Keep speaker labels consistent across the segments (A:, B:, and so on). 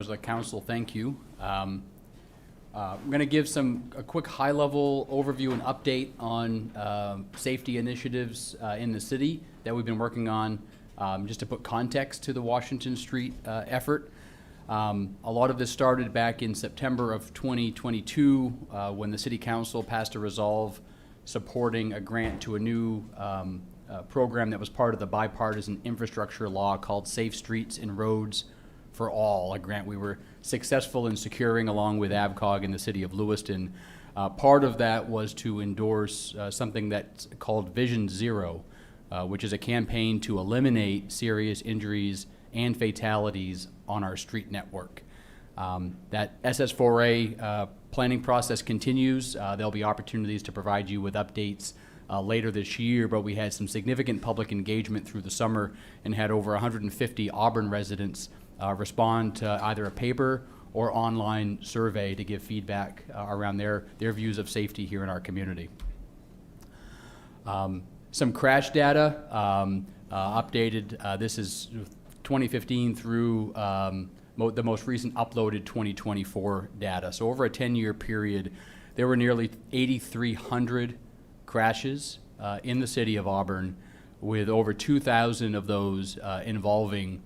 A: members of the council, thank you. I'm going to give a quick high-level overview and update on safety initiatives in the city that we've been working on, just to put context to the Washington Street effort. A lot of this started back in September of 2022 when the City Council passed a resolve supporting a grant to a new program that was part of the bipartisan infrastructure law called Safe Streets and Roads for All, a grant we were successful in securing along with AvCog in the city of Lewiston. Part of that was to endorse something that's called Vision Zero, which is a campaign to eliminate serious injuries and fatalities on our street network. That SS4A planning process continues. There'll be opportunities to provide you with updates later this year, but we had some significant public engagement through the summer and had over 150 Auburn residents respond to either a paper or online survey to give feedback around their views of safety here in our community. Some crash data updated. This is 2015 through the most recent uploaded 2024 data. So over a 10-year period, there were nearly 8,300 crashes in the city of Auburn, with over 2,000 of those involving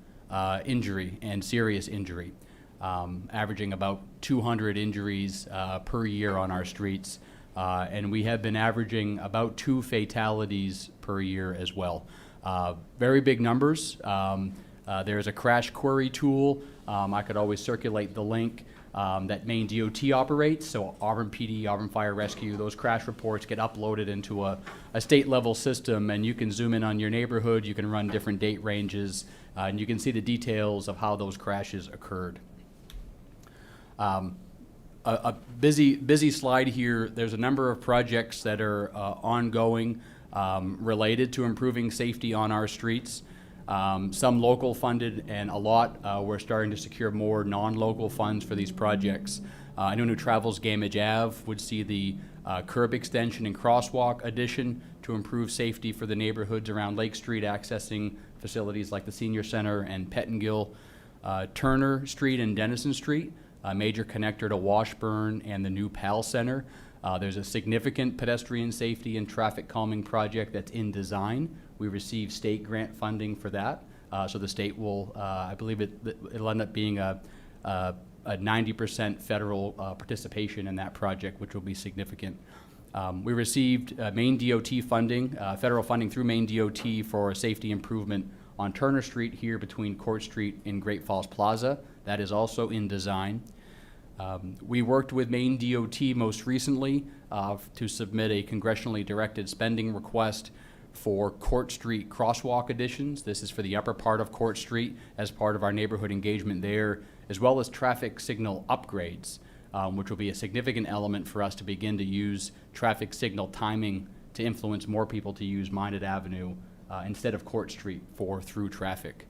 A: injury and serious injury, averaging about 200 injuries per year on our streets. And we have been averaging about 2 fatalities per year as well. Very big numbers. There's a crash query tool. I could always circulate the link that Maine DOT operates. So Auburn PD, Auburn Fire Rescue, those crash reports get uploaded into a state level system, and you can zoom in on your neighborhood, you can run different date ranges, and you can see the details of how those crashes occurred. A busy slide here. There's a number of projects that are ongoing related to improving safety on our streets. Some local funded, and a lot we're starting to secure more non-local funds for these projects. Anyone who travels Gamage Ave would see the curb extension and crosswalk addition to improve safety for the neighborhoods around Lake Street, accessing facilities like the Senior Center and Pettingill. Turner Street and Denison Street, a major connector to Washburn and the new PAL Center. There's a significant pedestrian safety and traffic calming project that's in design. We received state grant funding for that. So the state will, I believe it'll end up being a 90% federal participation in that project, which will be significant. We received Maine DOT funding, federal funding through Maine DOT for safety improvement on Turner Street here between Court Street and Great Falls Plaza. That is also in design. We worked with Maine DOT most recently to submit a congressionally directed spending request for Court Street crosswalk additions. This is for the upper part of Court Street as part of our neighborhood engagement there, as well as traffic signal upgrades, which will be a significant element for us to begin to use traffic signal timing to influence more people to use Minot Avenue instead of Court Street for through traffic.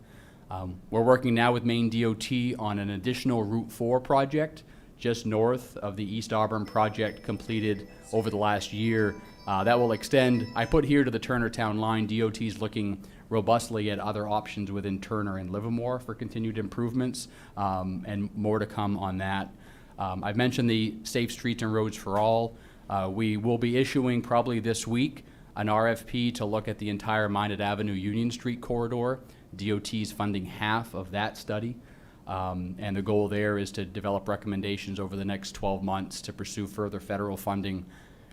A: We're working now with Maine DOT on an additional Route 4 project just north of the East Auburn project completed over the last year. That will extend, I put here to the Turner Town line. DOT's looking robustly at other options within Turner and Livermore for continued improvements, and more to come on that. I've mentioned the Safe Streets and Roads for All. We will be issuing probably this week an RFP to look at the entire Minot Avenue Union Street corridor. DOT's funding half of that study. And the goal there is to develop recommendations over the next 12 months to pursue further federal funding.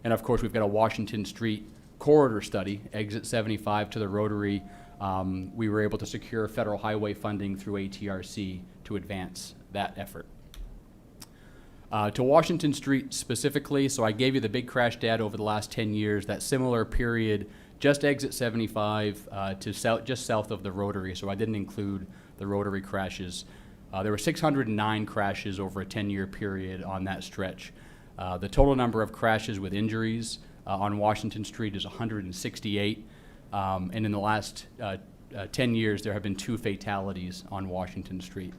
A: And of course, we've got a Washington Street corridor study, exit 75 to the Rotary. We were able to secure federal highway funding through ATRC to advance that effort. To Washington Street specifically, so I gave you the big crash data over the last 10 years, that similar period, just exit 75 to just south of the Rotary, so I didn't include the Rotary crashes. There were 609 crashes over a 10-year period on that stretch. The total number of crashes with injuries on Washington Street is 168, and in the last 10 years there have been 2 fatalities on Washington Street.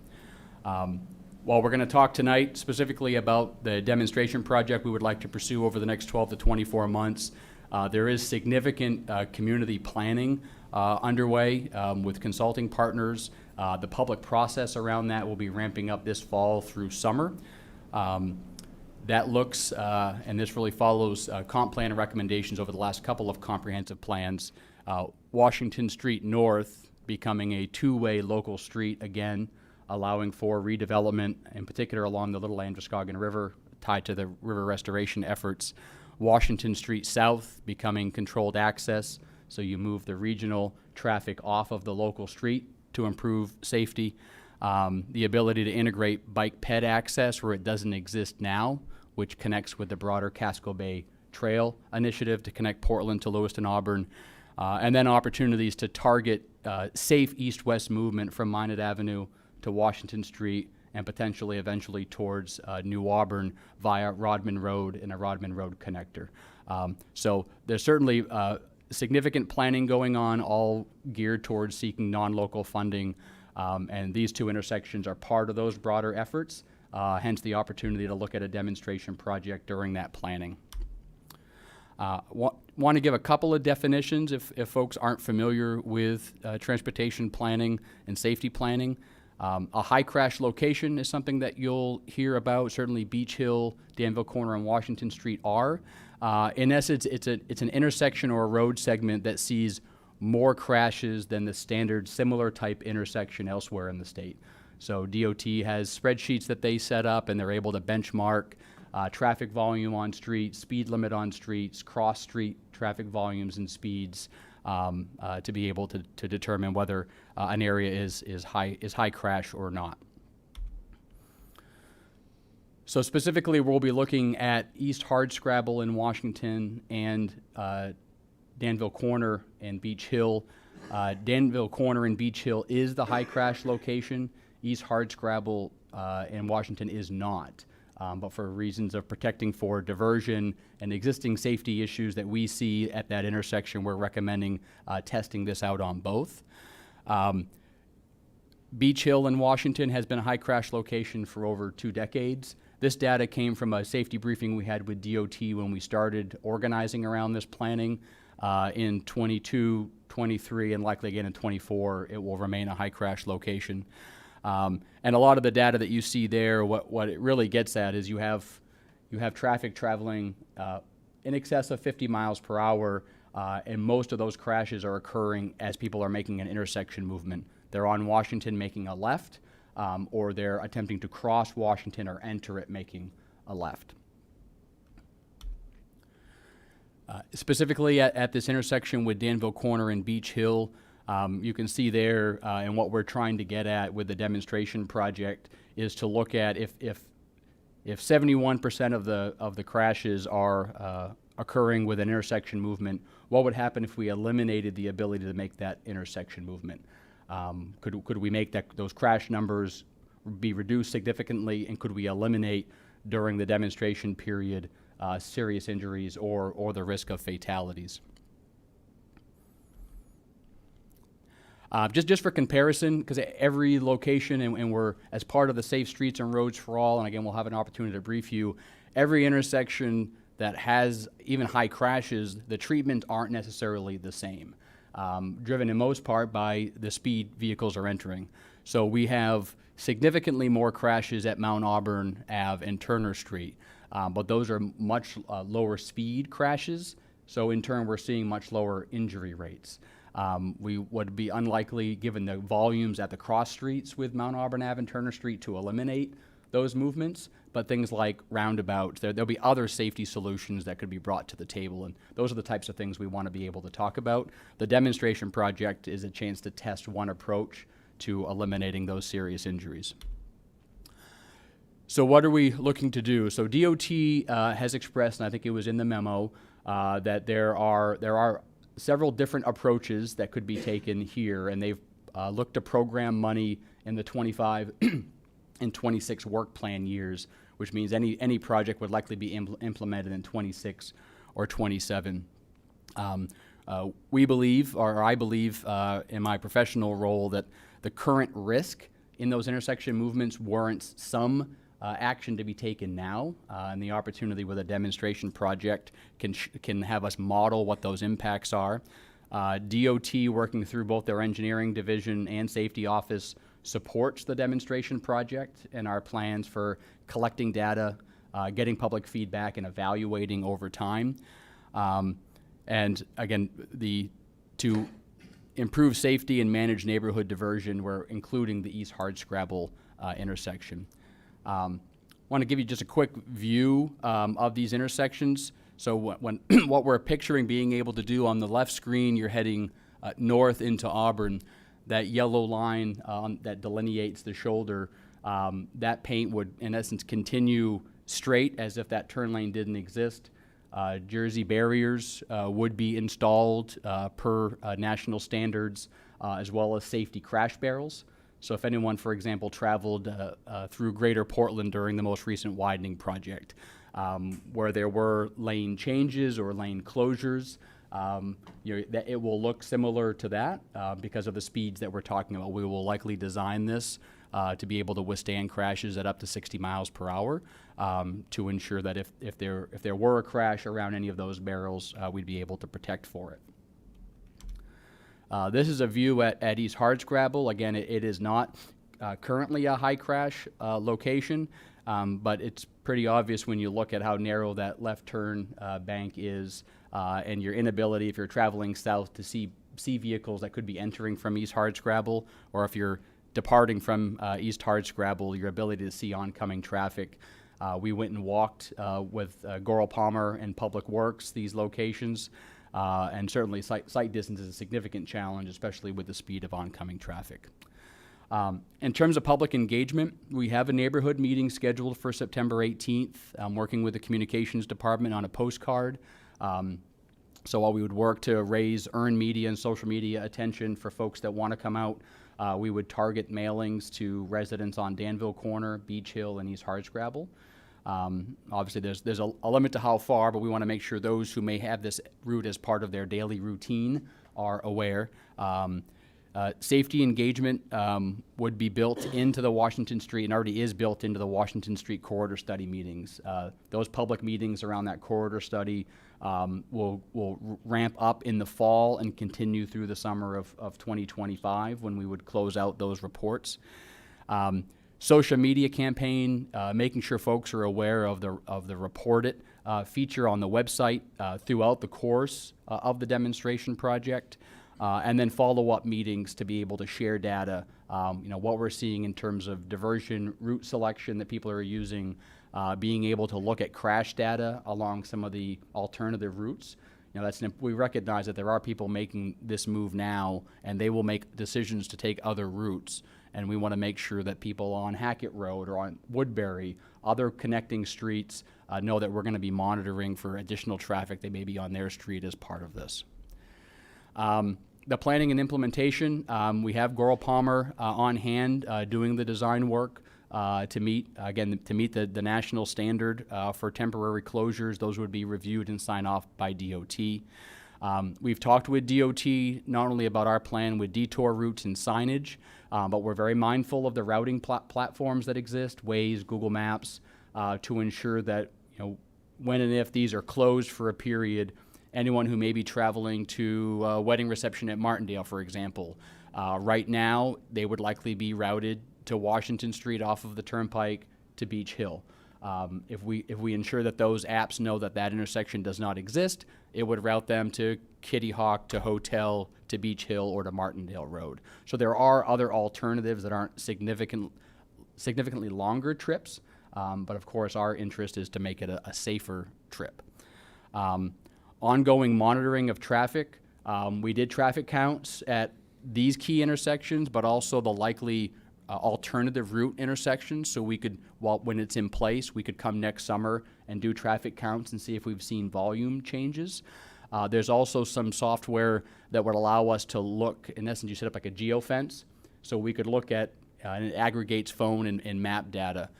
A: While we're going to talk tonight specifically about the demonstration project we would like to pursue over the next 12 to 24 months, there is significant community planning underway with consulting partners. The public process around that will be ramping up this fall through summer. That looks, and this really follows comp plan recommendations over the last couple of comprehensive plans. Washington Street North becoming a two-way local street again, allowing for redevelopment, in particular along the Little Androscoggin River, tied to the river restoration efforts. Washington Street South becoming controlled access, so you move the regional traffic off of the local street to improve safety. The ability to integrate bike ped access where it doesn't exist now, which connects with the broader Casco Bay Trail initiative to connect Portland to Lewiston, Auburn. And then opportunities to target safe east-west movement from Minot Avenue to Washington Street and potentially eventually towards New Auburn via Rodman Road and a Rodman Road connector. So there's certainly significant planning going on, all geared towards seeking non-local funding, and these two intersections are part of those broader efforts, hence the opportunity to look at a demonstration project during that planning. Want to give a couple of definitions if folks aren't familiar with transportation planning and safety planning. A high crash location is something that you'll hear about. Certainly Beach Hill, Danville Corner, and Washington Street are. In essence, it's an intersection or a road segment that sees more crashes than the standard similar type intersection elsewhere in the state. So DOT has spreadsheets that they set up, and they're able to benchmark traffic volume on streets, speed limit on streets, cross-street traffic volumes and speeds, to be able to determine whether an area is high crash or not. So specifically, we'll be looking at East Hardscrabble in Washington and Danville Corner and Beach Hill. Danville Corner and Beach Hill is the high crash location. East Hardscrabble in Washington is not. But for reasons of protecting for diversion and existing safety issues that we see at that intersection, we're recommending testing this out on both. Beach Hill in Washington has been a high crash location for over 2 decades. This data came from a safety briefing we had with DOT when we started organizing around this planning. In 22, 23, and likely again in 24, it will remain a high crash location. And a lot of the data that you see there, what it really gets at is you have traffic traveling in excess of 50 miles per hour, and most of those crashes are occurring as people are making an intersection movement. They're on Washington making a left, or they're attempting to cross Washington or enter it making a left. Specifically at this intersection with Danville Corner and Beach Hill, you can see there, and what we're trying to get at with the demonstration project is to look at if 71% of the crashes are occurring with an intersection movement, what would happen if we eliminated the ability to make that intersection movement? Could we make those crash numbers be reduced significantly, and could we eliminate during the demonstration period serious injuries or the risk of fatalities? Just for comparison, because every location, and we're, as part of the Safe Streets and Roads for All, and again, we'll have an opportunity to brief you, every intersection that has even high crashes, the treatments aren't necessarily the same, driven in most part by the speed vehicles are entering. So we have significantly more crashes at Mount Auburn Ave and Turner Street, but those are much lower speed crashes, so in turn we're seeing much lower injury rates. We would be unlikely, given the volumes at the cross streets with Mount Auburn Ave and Turner Street, to eliminate those movements, but things like roundabouts, there'll be other safety solutions that could be brought to the table, and those are the types of things we want to be able to talk about. The demonstration project is a chance to test one approach to eliminating those serious injuries. So what are we looking to do? So DOT has expressed, and I think it was in the memo, that there are several different approaches that could be taken here, and they've looked to program money in the 25 and 26 work plan years, which means any project would likely be implemented in 26 or 27. We believe, or I believe in my professional role, that the current risk in those intersection movements warrants some action to be taken now, and the opportunity with a demonstration project can have us model what those impacts are. DOT, working through both their engineering division and safety office, supports the demonstration project and our plans for collecting data, getting public feedback, and evaluating over time. And again, to improve safety and manage neighborhood diversion, we're including the East Hardscrabble intersection. Want to give you just a quick view of these intersections. So when what we're picturing being able to do on the left screen, you're heading north into Auburn. That yellow line that delineates the shoulder, that paint would, in essence, continue straight as if that turn lane didn't exist. Jersey barriers would be installed per national standards, as well as safety crash barrels. So if anyone, for example, traveled through Greater Portland during the most recent widening project, where there were lane changes or lane closures, that it will look similar to that because of the speeds that we're talking about. We will likely design this to be able to withstand crashes at up to 60 miles per hour to ensure that if there were a crash around any of those barrels, we'd be able to protect for it. This is a view at East Hardscrabble. Again, it is not currently a high crash location, but it's pretty obvious when you look at how narrow that left turn bank is and your inability, if you're traveling south, to see vehicles that could be entering from East Hardscrabble, or if you're departing from East Hardscrabble, your ability to see oncoming traffic. We went and walked with Goral Palmer and Public Works these locations. And certainly sight distance is a significant challenge, especially with the speed of oncoming traffic. In terms of public engagement, we have a neighborhood meeting scheduled for September 18th. I'm working with the communications department on a postcard. So while we would work to raise earned media and social media attention for folks that want to come out, we would target mailings to residents on Danville Corner, Beach Hill, and East Hardscrabble. Obviously, there's a limit to how far, but we want to make sure those who may have this route as part of their daily routine are aware. Safety engagement would be built into the Washington Street, and already is built into the Washington Street corridor study meetings. Those public meetings around that corridor study will ramp up in the fall and continue through the summer of 2025, when we would close out those reports. Social media campaign, making sure folks are aware of the Report It feature on the website throughout the course of the demonstration project, and then follow-up meetings to be able to share data, what we're seeing in terms of diversion, route selection that people are using, being able to look at crash data along some of the alternative routes. We recognize that there are people making this move now, and they will make decisions to take other routes. And we want to make sure that people on Hackett Road or on Woodbury, other connecting streets, know that we're going to be monitoring for additional traffic that may be on their street as part of this. The planning and implementation, we have Goral Palmer on hand doing the design work to meet the national standard for temporary closures. Those would be reviewed and signed off by DOT. We've talked with DOT not only about our plan with detour routes and signage, but we're very mindful of the routing platforms that exist, Waze, Google Maps, to ensure that when and if these are closed for a period, anyone who may be traveling to a wedding reception at Martindale, for example, right now they would likely be routed to Washington Street off of the Turnpike to Beach Hill. If we ensure that those apps know that that intersection does not exist, it would route them to Kitty Hawk, to Hotel, to Beach Hill, or to Martindale Road. So there are other alternatives that aren't significantly longer trips, but of course our interest is to make it a safer trip. Ongoing monitoring of traffic. We did traffic counts at these key intersections, but also the likely alternative route intersections, so we could, when it's in place, we could come next summer and do traffic counts and see if we've seen volume changes. There's also some software that would allow us to look, in essence, you set up like a geofence, so we could look at, and it aggregates phone and map data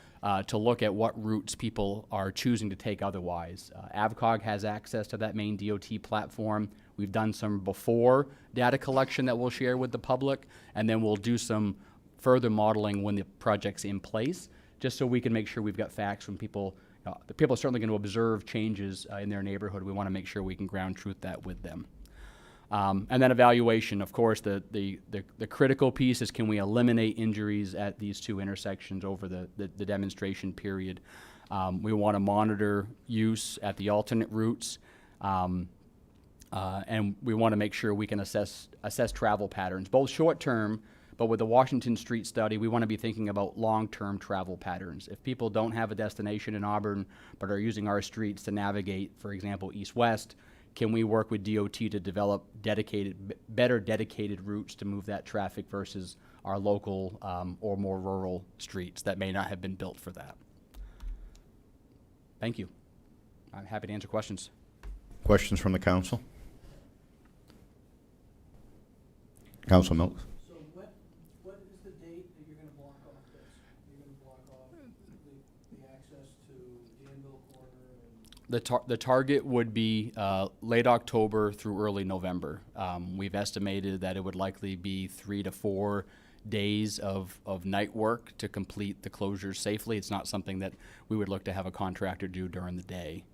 A: to look at what routes people are choosing to take otherwise. AvCog has access to that Maine DOT platform. We've done some before data collection that we'll share with the public, and then we'll do some further modeling when the project's in place, just so we can make sure we've got facts from people. The people are certainly going to observe changes in their neighborhood. We want to make sure we can ground truth that with them. And then evaluation, of course, the critical piece is, can we eliminate injuries at these two intersections over the demonstration period? We want to monitor use at the alternate routes, and we want to make sure we can assess travel patterns, both short-term, but with the Washington Street study, we want to be thinking about long-term travel patterns. If people don't have a destination in Auburn but are using our streets to navigate, for example, east-west, can we work with DOT to develop better dedicated routes to move that traffic versus our local or more rural streets that may not have been built for that? Thank you. I'm happy to answer questions.
B: Questions from the council? Council Mills.
C: So what is the date that you're gonna block off this? You're gonna block off the access to Danville Corner and?
A: The target would be late October through early November. We've estimated that it would likely be 3 to 4 days of night work to complete the closures safely. It's not something that we would look to have a contractor do during the day.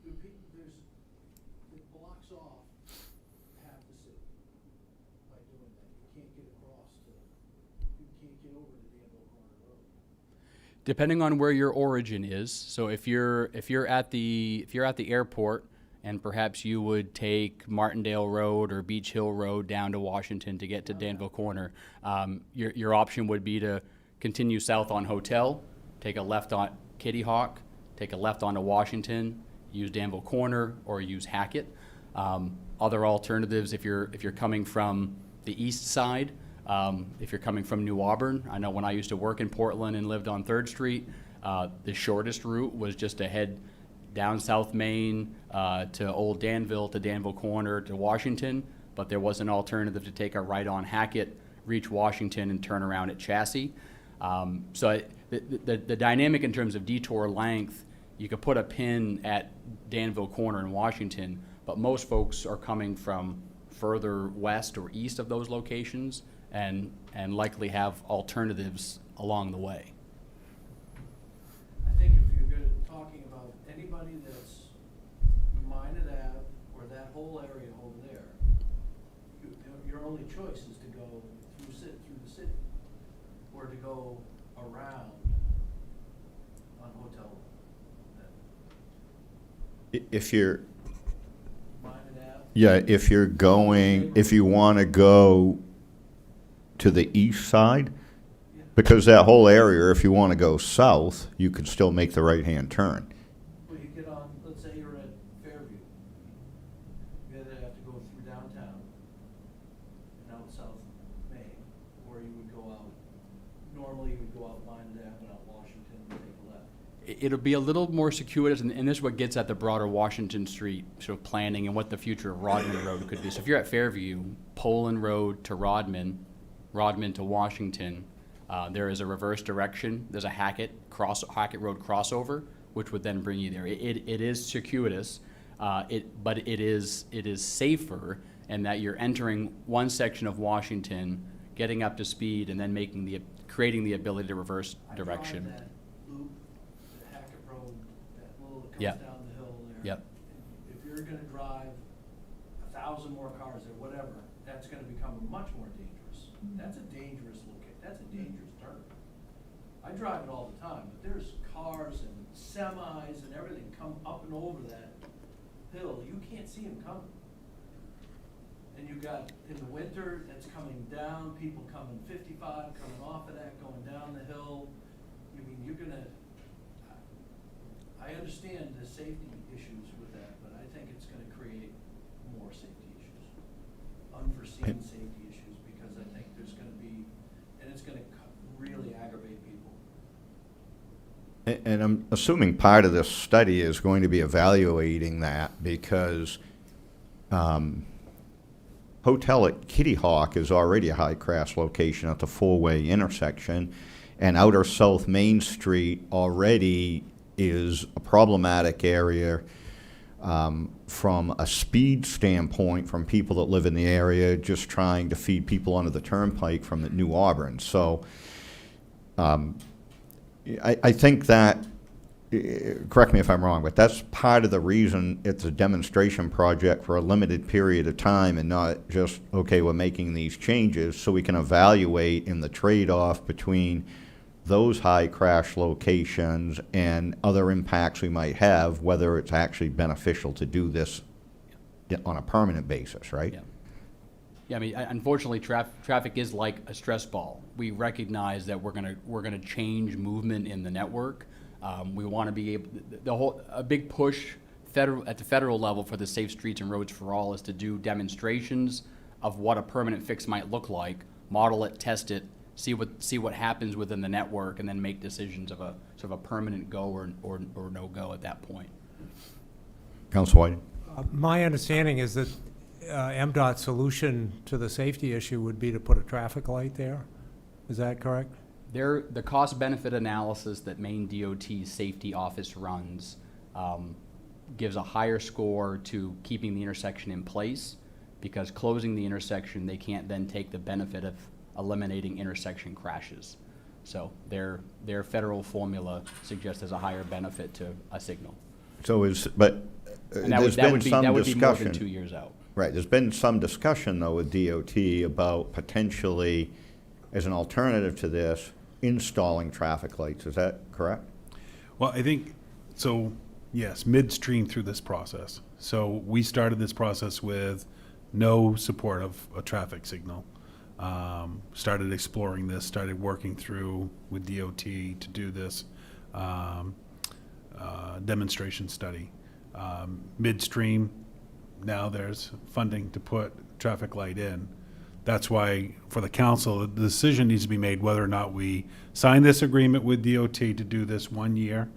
C: It blocks off half the city by doing that. You can't get across you can't get over to Danville Corner Road.
A: Depending on where your origin is, so if you're at the airport, and perhaps you would take Martindale Road or Beach Hill Road down to Washington to get to Danville Corner, your option would be to continue south on Hotel, take a left on Kitty Hawk, take a left onto Washington, use Danville Corner, or use Hackett. Other alternatives, if you're coming from the east side, if you're coming from New Auburn, I know when I used to work in Portland and lived on 3rd Street, the shortest route was just to head down South Maine to Old Danville, to Danville Corner, to Washington, but there was an alternative to take a right on Hackett, reach Washington, and turn around at Chassis. So the dynamic in terms of detour length, you could put a pin at Danville Corner in Washington, but most folks are coming from further west or east of those locations and likely have alternatives along the way.
C: I think if you're talking about anybody that's Minot Ave or that whole area over there, your only choice is to go through the city or to go around on Hotel.
B: If you're,
C: Minot Ave.
B: yeah, if you want to go to the east side, because that whole area, if you want to go south, you can still make the right-hand turn.
C: Well, you get on, let's say you're at Fairview. You either have to go through downtown and out South Main, or you would go out, normally you would go out Minot Ave and out Washington and take a left.
A: It'll be a little more circuitous, and this is what gets at the broader Washington Street sort of planning and what the future of Rodman Road could be. So if you're at Fairview, Poland Road to Rodman to Washington, there is a reverse direction. There's a Hackett Road crossover, which would then bring you there. It is circuitous, but it is safer in that you're entering one section of Washington, getting up to speed, and then creating the ability to reverse direction.
C: I drive that loop, the Hackett Road, that little that comes
A: Yep.
C: down the hill there.
A: Yep.
C: If you're gonna drive 1,000 more cars there, whatever, that's gonna become much more dangerous. That's a dangerous location. That's a dangerous turn. I drive it all the time, but there's cars and semis and everything come up and over that hill. You can't see them coming. And you got, in the winter, that's coming down, people coming 55, coming off of that, going down the hill. I mean, you're gonna, I understand the safety issues with that, but I think it's gonna create more safety issues. Unforeseen safety issues, because I think there's gonna be, and it's gonna really aggravate people.
B: And I'm assuming part of this study is going to be evaluating that because Hotel at Kitty Hawk is already a high-crash location at the four-way intersection, and Outer South Main Street already is a problematic area from a speed standpoint from people that live in the area just trying to feed people under the turnpike from the New Auburn. So I think that correct me if I'm wrong, but that's part of the reason it's a demonstration project for a limited period of time and not just, okay, we're making these changes, so we can evaluate in the trade-off between those high crash locations and other impacts we might have, whether it's actually beneficial to do this on a permanent basis, right?
A: Yeah. Yeah, I mean, unfortunately, traffic is like a stress ball. We recognize that we're gonna change movement in the network. We want to be able, a big push at the federal level for the Safe Streets and Roads for All is to do demonstrations of what a permanent fix might look like, model it, test it, see what happens within the network, and then make decisions of a sort of a permanent go or no go at that point.
B: Council White?
D: My understanding is that MDOT's solution to the safety issue would be to put a traffic light there. Is that correct?
A: The cost-benefit analysis that Maine DOT's safety office runs gives a higher score to keeping the intersection in place, because closing the intersection, they can't then take the benefit of eliminating intersection crashes. So their federal formula suggests there's a higher benefit to a signal.
B: So
A: And that would be more than 2 years out.
B: Right, there's been some discussion, though, with DOT about potentially, as an alternative to this, installing traffic lights. Is that correct?
E: Well, I think, so, yes, midstream through this process. So we started this process with no support of a traffic signal. Started exploring this, started working through with DOT to do this demonstration study. Midstream, now there's funding to put traffic light in. That's why, for the council, the decision needs to be made whether or not we sign this agreement with DOT to do this 1 year.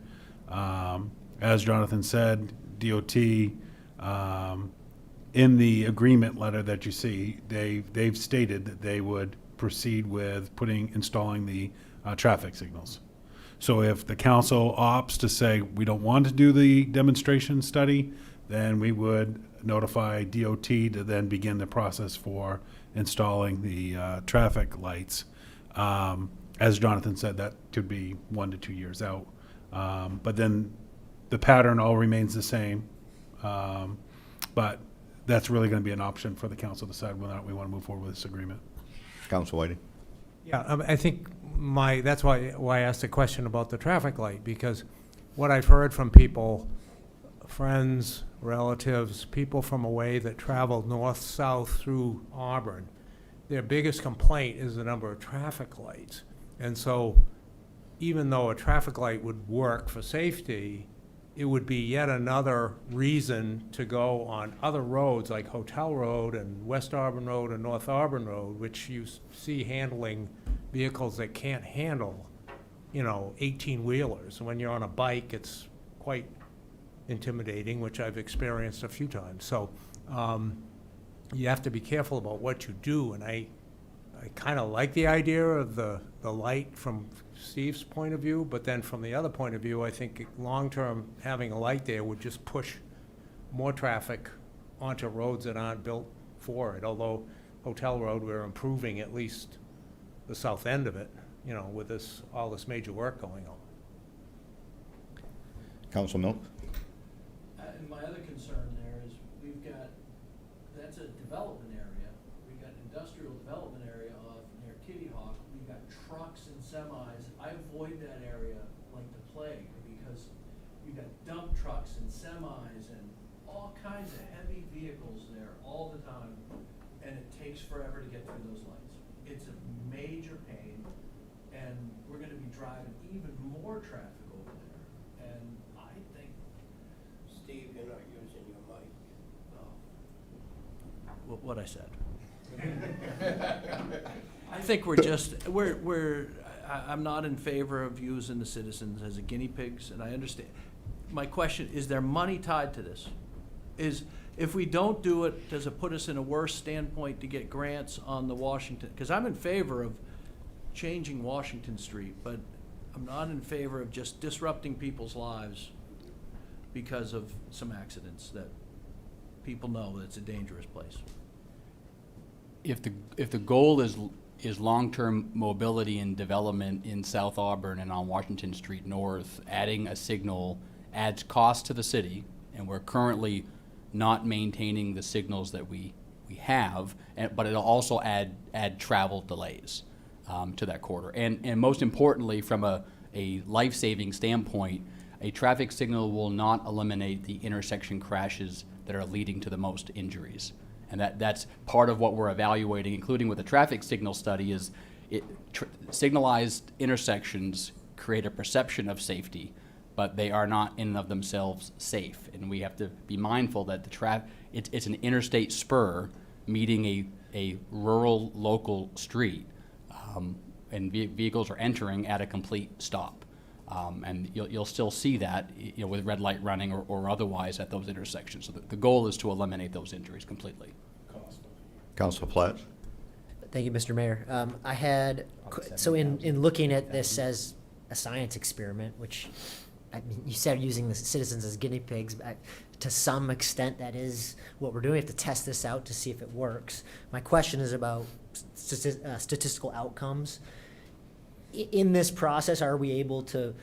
E: As Jonathan said, DOT, in the agreement letter that you see, they've stated that they would proceed with installing the traffic signals. So if the council opts to say we don't want to do the demonstration study, then we would notify DOT to then begin the process for installing the traffic lights. As Jonathan said, that could be 1 to 2 years out. But then the pattern all remains the same. But that's really going to be an option for the council to decide whether or not we want to move forward with this agreement.
B: Council Whiting?
D: Yeah, I think that's why I asked the question about the traffic light, because what I've heard from people, friends, relatives, people from away that travel north-south through Auburn, their biggest complaint is the number of traffic lights. And so even though a traffic light would work for safety, it would be yet another reason to go on other roads like Hotel Road and West Auburn Road and North Auburn Road, which you see handling vehicles that can't handle, 18-wheelers. And when you're on a bike, it's quite intimidating, which I've experienced a few times. So you have to be careful about what you do. And I kind of like the idea of the light from Steve's point of view, but then from the other point of view, I think long-term having a light there would just push more traffic onto roads that aren't built for it. Although Hotel Road, we're improving at least the south end of it, with all this major work going on.
B: Council Milk?
C: And my other concern there is that's a development area. We've got industrial development area near Kitty Hawk. We've got trucks and semis. I avoid that area like the plague, because you've got dump trucks and semis and all kinds of heavy vehicles there all the time, and it takes forever to get through those lights. It's a major pain, and we're going to be driving even more traffic over there. And I think,
F: Steve, you're not using your mic.
C: what I said. I think I'm not in favor of using the citizens as a guinea pigs, and I understand. My question, is there money tied to this? If we don't do it, does it put us in a worse standpoint to get grants on the Washington? Because I'm in favor of changing Washington Street, but I'm not in favor of just disrupting people's lives because of some accidents that people know it's a dangerous place.
A: If the goal is is long-term mobility and development in South Auburn and on Washington Street North. Adding a signal adds cost to the city, and we're currently not maintaining the signals that we have, but it'll also add travel delays to that corridor. And most importantly, from a life-saving standpoint, a traffic signal will not eliminate the intersection crashes that are leading to the most injuries. And that's part of what we're evaluating, including with the traffic signal study, is signalized intersections create a perception of safety, but they are not in and of themselves safe. And we have to be mindful that it's an interstate spur meeting a rural local street, and vehicles are entering at a complete stop. And you'll still see that, with red light running or otherwise at those intersections. So the goal is to eliminate those injuries completely.
B: Councilor Platt?
G: Thank you, Mr. Mayor. I had, so in looking at this as a science experiment, which, I mean, you said using the citizens as guinea pigs, but to some extent that is what we're doing. We have to test this out to see if it works. My question is about statistical outcomes. In this process, are we able to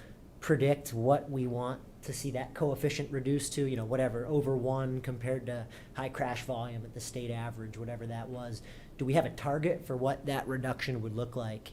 G: predict what we want to see that coefficient reduced to, whatever, over 1 compared to high crash volume at the state average, whatever that was? Do we have a target for what that reduction would look like?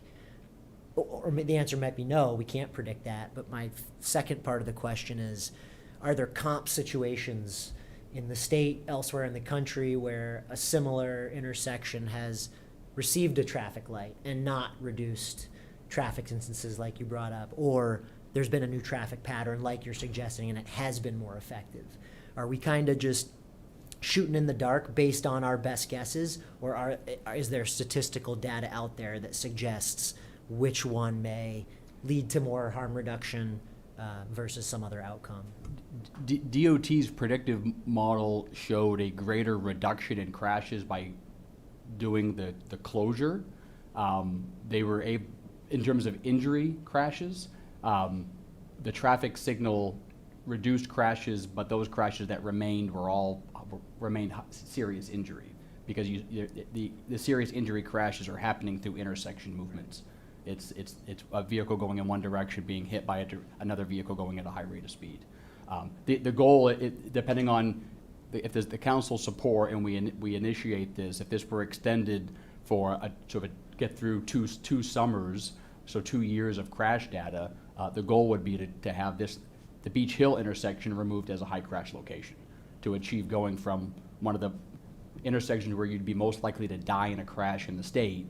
G: Or the answer might be no, we can't predict that. But my second part of the question is, are there comp situations in the state, elsewhere in the country, where a similar intersection has received a traffic light and not reduced traffic instances like you brought up, or there's been a new traffic pattern like you're suggesting and it has been more effective? Are we kind of just shooting in the dark based on our best guesses, or is there statistical data out there that suggests which one may lead to more harm reduction versus some other outcome?
A: DOT's predictive model showed a greater reduction in crashes by doing the closure. They were able, in terms of injury crashes, the traffic signal reduced crashes, but those crashes that remained remained serious injury, because the serious injury crashes are happening through intersection movements. It's a vehicle going in one direction being hit by another vehicle going at a high rate of speed. The goal, depending on if there's the council support and we initiate this, if this were extended for get through two summers, so 2 years of crash data, the goal would be to have the Beach Hill intersection removed as a high crash location, to achieve going from one of the intersections where you'd be most likely to die in a crash in the state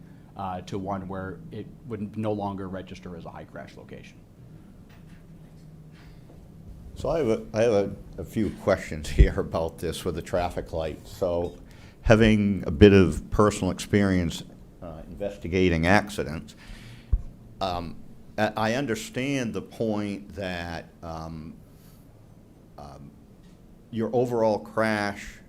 A: to one where it would no longer register as a high crash location.
B: So I have a few questions here about this with the traffic lights. So, having a bit of personal experience investigating accidents, I understand the point that your overall crash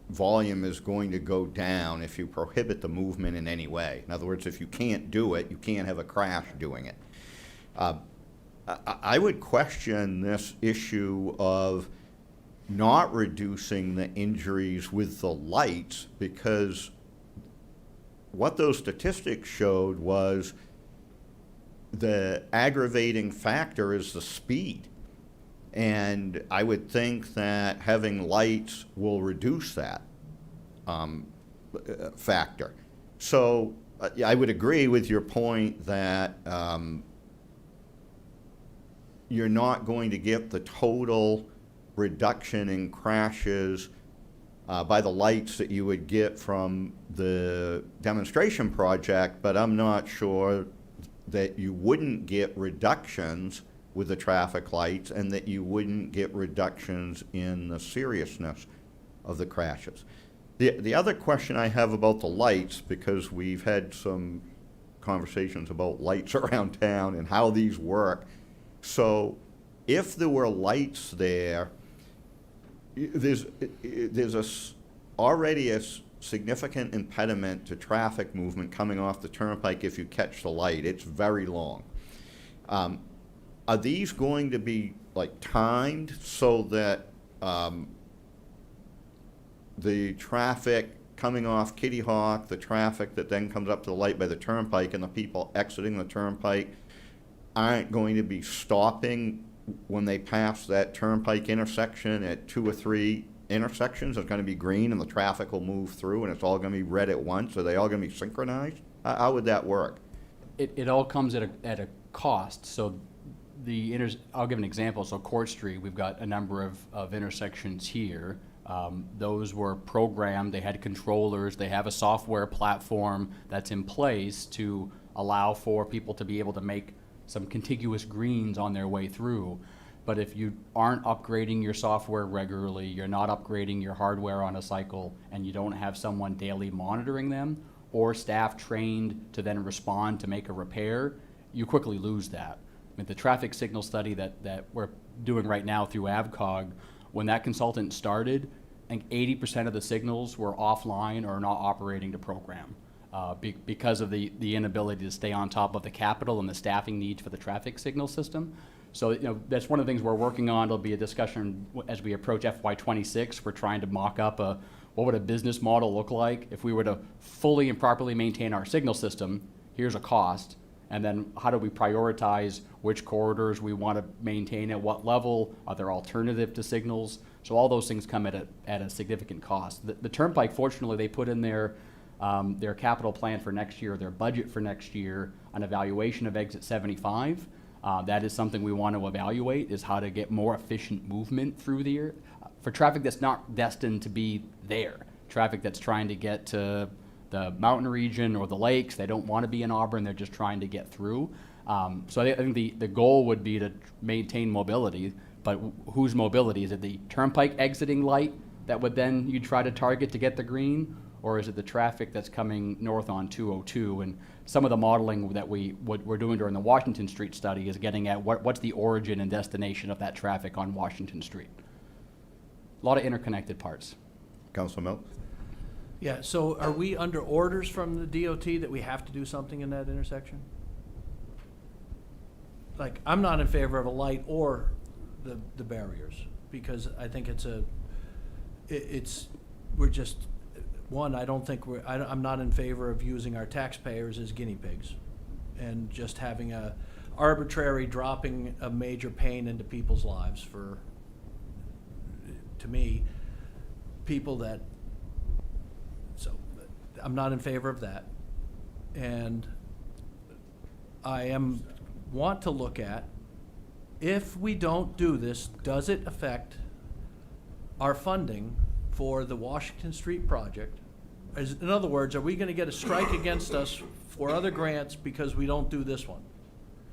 B: volume is going to go down if you prohibit the movement in any way. In other words, if you can't do it, you can't have a crash doing it. I would question this issue of not reducing the injuries with the lights, because what those statistics showed was the aggravating factor is the speed. And I would think that having lights will reduce that factor. So I would agree with your point that you're not going to get the total reduction in crashes by the lights that you would get from the demonstration project, but I'm not sure that you wouldn't get reductions with the traffic lights and that you wouldn't get reductions in the seriousness of the crashes. The other question I have about the lights, because we've had some conversations about lights around town and how these work. So if there were lights there, there's already a significant impediment to traffic movement coming off the turnpike if you catch the light. It's very long. Are these going to be like timed so that the traffic coming off Kitty Hawk, the traffic that then comes up to the light by the turnpike, and the people exiting the turnpike aren't going to be stopping when they pass that turnpike intersection at 2 or 3 intersections. It's going to be green and the traffic will move through and it's all going to be red at once. Are they all going to be synchronized? How would that work?
A: It all comes at a cost. So I'll give an example. So Court Street, we've got a number of intersections here. Those were programmed, they had controllers, they have a software platform that's in place to allow for people to be able to make some contiguous greens on their way through. But if you aren't upgrading your software regularly, you're not upgrading your hardware on a cycle, and you don't have someone daily monitoring them, or staff trained to then respond to make a repair, you quickly lose that. I mean, the traffic signal study that we're doing right now through AVCOG, when that consultant started, I think 80% of the signals were offline or not operating to program because of the inability to stay on top of the capital and the staffing needs for the traffic signal system. So, that's one of the things we're working on. There'll be a discussion as we approach FY26. We're trying to mock up what would a business model look like if we were to fully and properly maintain our signal system. Here's a cost. And then how do we prioritize which corridors we want to maintain at what level? Are there alternative to signals? So all those things come at a significant cost. The Turnpike, fortunately, they put in their capital plan for next year, their budget for next year, an evaluation of exit 75. That is something we want to evaluate, is how to get more efficient movement through there for traffic that's not destined to be there. Traffic that's trying to get to the mountain region or the lakes. They don't want to be in Auburn, they're just trying to get through. So I think the goal would be to maintain mobility, but whose mobility? Is it the turnpike exiting light that would then you try to target to get the green? Or is it the traffic that's coming north on 202? And some of the modeling that we're doing during the Washington Street study is getting at what's the origin and destination of that traffic on Washington Street. A lot of interconnected parts.
B: Councilor Mills?
C: Yeah, so are we under orders from the DOT that we have to do something in that intersection? Like, I'm not in favor of a light or the barriers, because I think we're just, one, I don't think I'm not in favor of using our taxpayers as guinea pigs and just having a arbitrary dropping a major pain into people's lives for, to me, people that, so I'm not in favor of that. And want to look at, if we don't do this, does it affect our funding for the Washington Street project? In other words, are we going to get a strike against us for other grants because we don't do this one?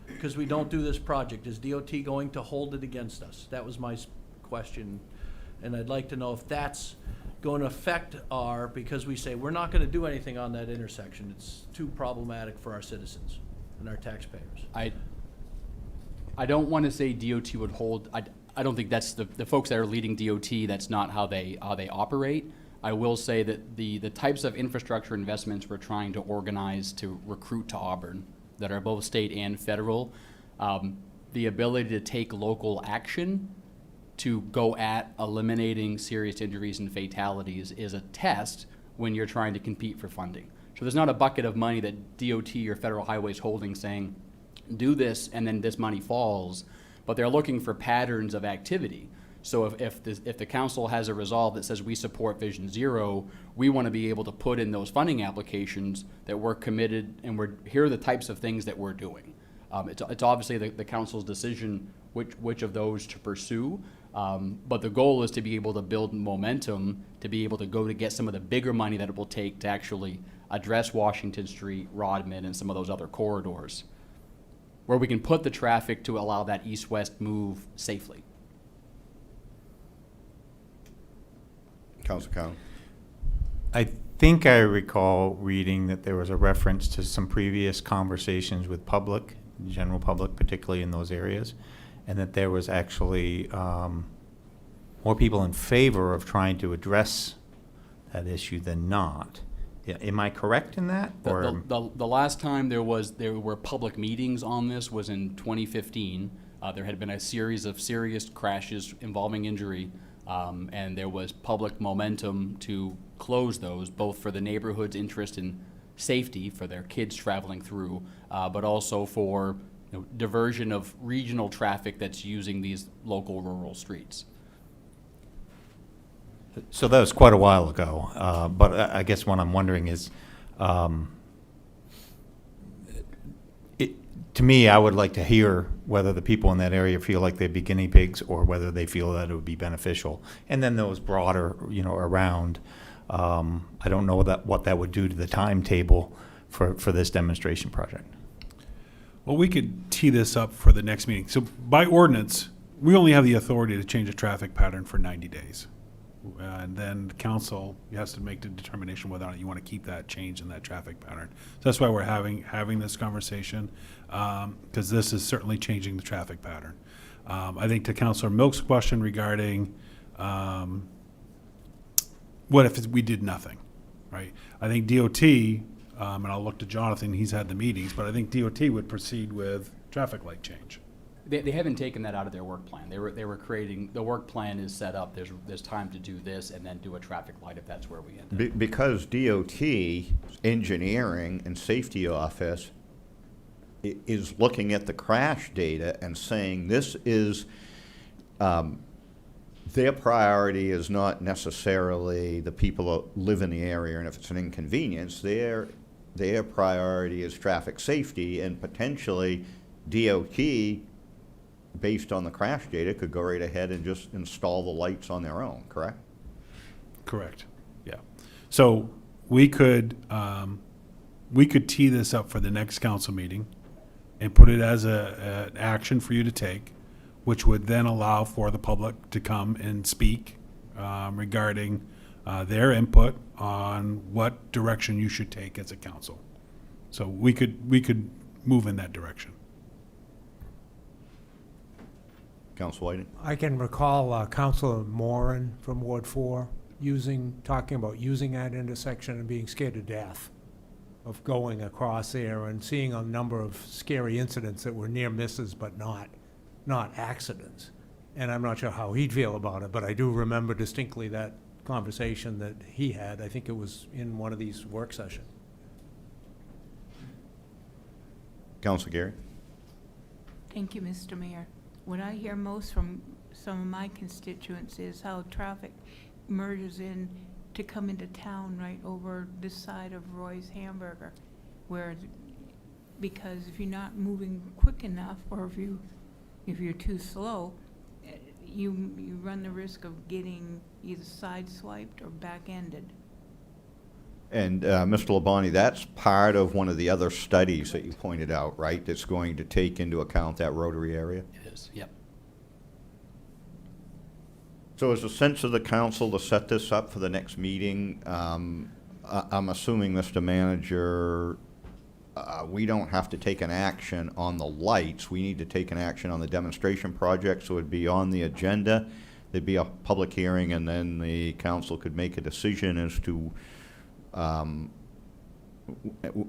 C: Because we don't do this project? Is DOT going to hold it against us? That was my question. And I'd like to know if that's going to affect because we say we're not going to do anything on that intersection. It's too problematic for our citizens and our taxpayers.
A: I don't want to say DOT would hold. I don't think that's the folks that are leading DOT. That's not how they operate. I will say that the types of infrastructure investments we're trying to organize to recruit to Auburn, that are both state and federal, the ability to take local action to go at eliminating serious injuries and fatalities is a test when you're trying to compete for funding. So there's not a bucket of money that DOT or Federal Highways holding saying, do this and then this money falls, but they're looking for patterns of activity. So if the council has a resolve that says we support Vision Zero, we want to be able to put in those funding applications that we're committed, and here are the types of things that we're doing. It's obviously the council's decision which of those to pursue, but the goal is to be able to build momentum, to be able to go to get some of the bigger money that it will take to actually address Washington Street, Rodman, and some of those other corridors, where we can put the traffic to allow that east-west move safely.
B: Councilor Cowan?
H: I think I recall reading that there was a reference to some previous conversations with general public, particularly in those areas, and that there was actually more people in favor of trying to address that issue than not. Yeah, am I correct in that? Or
A: The last time there were public meetings on this was in 2015. There had been a series of serious crashes involving injury, and there was public momentum to close those, both for the neighborhood's interest in safety for their kids traveling through, but also for diversion of regional traffic that's using these local rural streets.
H: So that was quite a while ago, but I guess what I'm wondering is, to me, I would like to hear whether the people in that area feel like they'd be guinea pigs or whether they feel that it would be beneficial. And then those broader, around, I don't know what that would do to the timetable for this demonstration project.
E: Well, we could tee this up for the next meeting. So by ordinance, we only have the authority to change a traffic pattern for 90 days. And then the council has to make the determination whether or not you want to keep that change in that traffic pattern. So that's why we're having this conversation, because this is certainly changing the traffic pattern. I think to Councilor Milk's question regarding what if we did nothing, right? I think DOT, and I'll look to Jonathan, he's had the meetings, but I think DOT would proceed with traffic light change.
A: They haven't taken that out of their work plan. They were creating, the work plan is set up, there's time to do this and then do a traffic light if that's where we end up.
B: Because DOT, engineering and safety office is looking at the crash data and saying this is, their priority is not necessarily the people that live in the area, and if it's an inconvenience, their priority is traffic safety, and potentially DOT, based on the crash data, could go right ahead and just install the lights on their own, correct?
E: Correct. Yeah. So we could tee this up for the next council meeting and put it as an action for you to take, which would then allow for the public to come and speak regarding their input on what direction you should take as a council. So we could move in that direction.
B: Council Whiting?
D: I can recall Councilor Moran from Ward 4 talking about using that intersection and being scared to death of going across there and seeing a number of scary incidents that were near misses but not accidents. And I'm not sure how he'd feel about it, but I do remember distinctly that conversation that he had. I think it was in one of these work sessions.
B: Council Gary?
I: Thank you, Mr. Mayor. What I hear most from some of my constituents is how traffic merges in to come into town right over this side of Roy's Hamburger, because if you're not moving quick enough, or if you're too slow, you run the risk of getting either sideswiped or back-ended.
B: And Mr. Labonte, that's part of one of the other studies that you pointed out, right? That's going to take into account that rotary area?
A: It is, yep.
B: So is the sense of the council to set this up for the next meeting? I'm assuming, Mr. Manager, we don't have to take an action on the lights. We need to take an action on the demonstration project, so it'd be on the agenda. There'd be a public hearing, and then the council could make a decision as to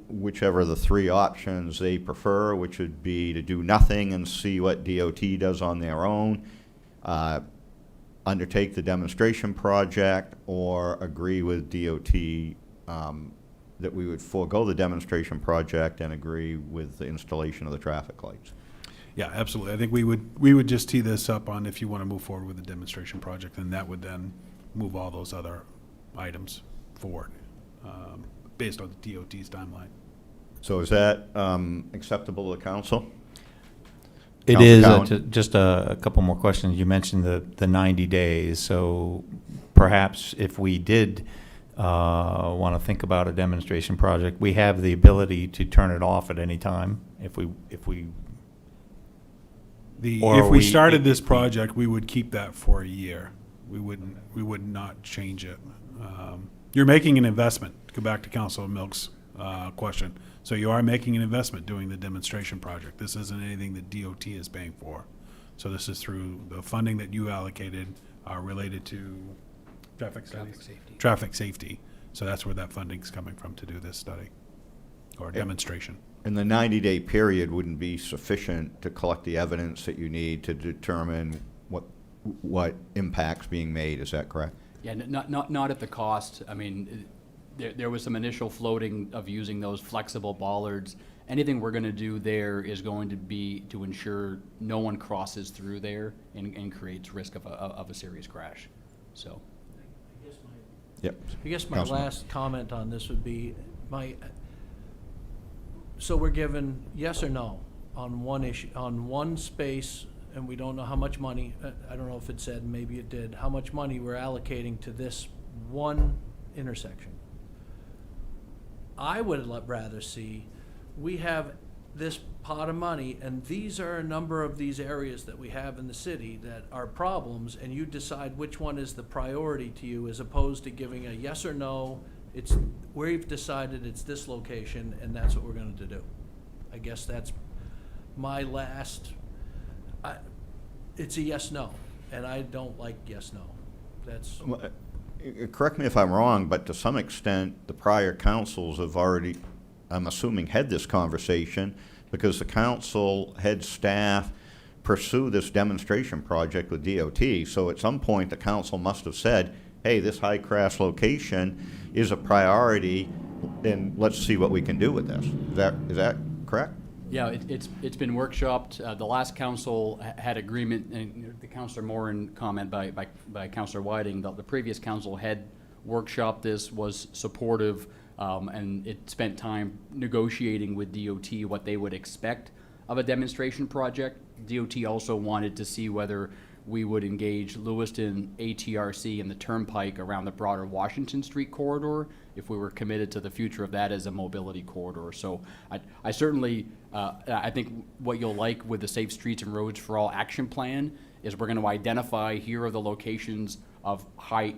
B: whichever of the three options they prefer, which would be to do nothing and see what DOT does on their own, undertake the demonstration project, or agree with DOT that we would forego the demonstration project and agree with the installation of the traffic lights.
E: Yeah, absolutely. I think we would just tee this up on if you want to move forward with the demonstration project, and that would then move all those other items forward based on the DOT's timeline.
B: So is that acceptable to the council?
H: It
B: Council
H: is.
B: Cowan?
H: Just a couple more questions. You mentioned the 90 days. So perhaps if we did want to think about a demonstration project, we have the ability to turn it off at any time if we.
E: If we started this project, we would keep that for a year. We would not change it. You're making an investment. Go back to Councilor Milk's question. So you are making an investment doing the demonstration project. This isn't anything that DOT is paying for. So this is through the funding that you allocated related to traffic safety. Traffic safety. So that's where that funding's coming from to do this study or demonstration.
B: And the 90-day period wouldn't be sufficient to collect the evidence that you need to determine what impact's being made, is that correct?
A: Yeah, not at the cost. I mean, there was some initial floating of using those flexible bollards. Anything we're gonna do there is going to be to ensure no one crosses through there and creates risk of a serious crash, so.
B: Yep.
C: I guess my
B: Councilman.
C: last comment on this would be, so we're given yes or no on one issue, on one space, and we don't know how much money, I don't know if it said, maybe it did, how much money we're allocating to this one intersection. I would rather see, we have this pot of money, and these are a number of these areas that we have in the city that are problems, and you decide which one is the priority to you, as opposed to giving a yes or no. It's, we've decided it's this location, and that's what we're going to do. I guess that's my last, it's a yes/no, and I don't like yes/no. That's,
B: Correct me if I'm wrong, but to some extent, the prior councils have already, I'm assuming, had this conversation, because the council had staff pursue this demonstration project with DOT. So at some point, the council must have said, hey, this high crash location is a priority, and let's see what we can do with this. Is that correct?
A: Yeah, it's been workshopped. The last council had agreement, and the Councilor Moran comment by Councilor Whiting, the previous council had workshopped this, was supportive, and it spent time negotiating with DOT what they would expect of a demonstration project. DOT also wanted to see whether we would engage Lewiston, ATRC, and the Turnpike around the broader Washington Street corridor if we were committed to the future of that as a mobility corridor. So I certainly, I think what you'll like with the Safe Streets and Roads for All action plan is we're going to identify, here are the locations of high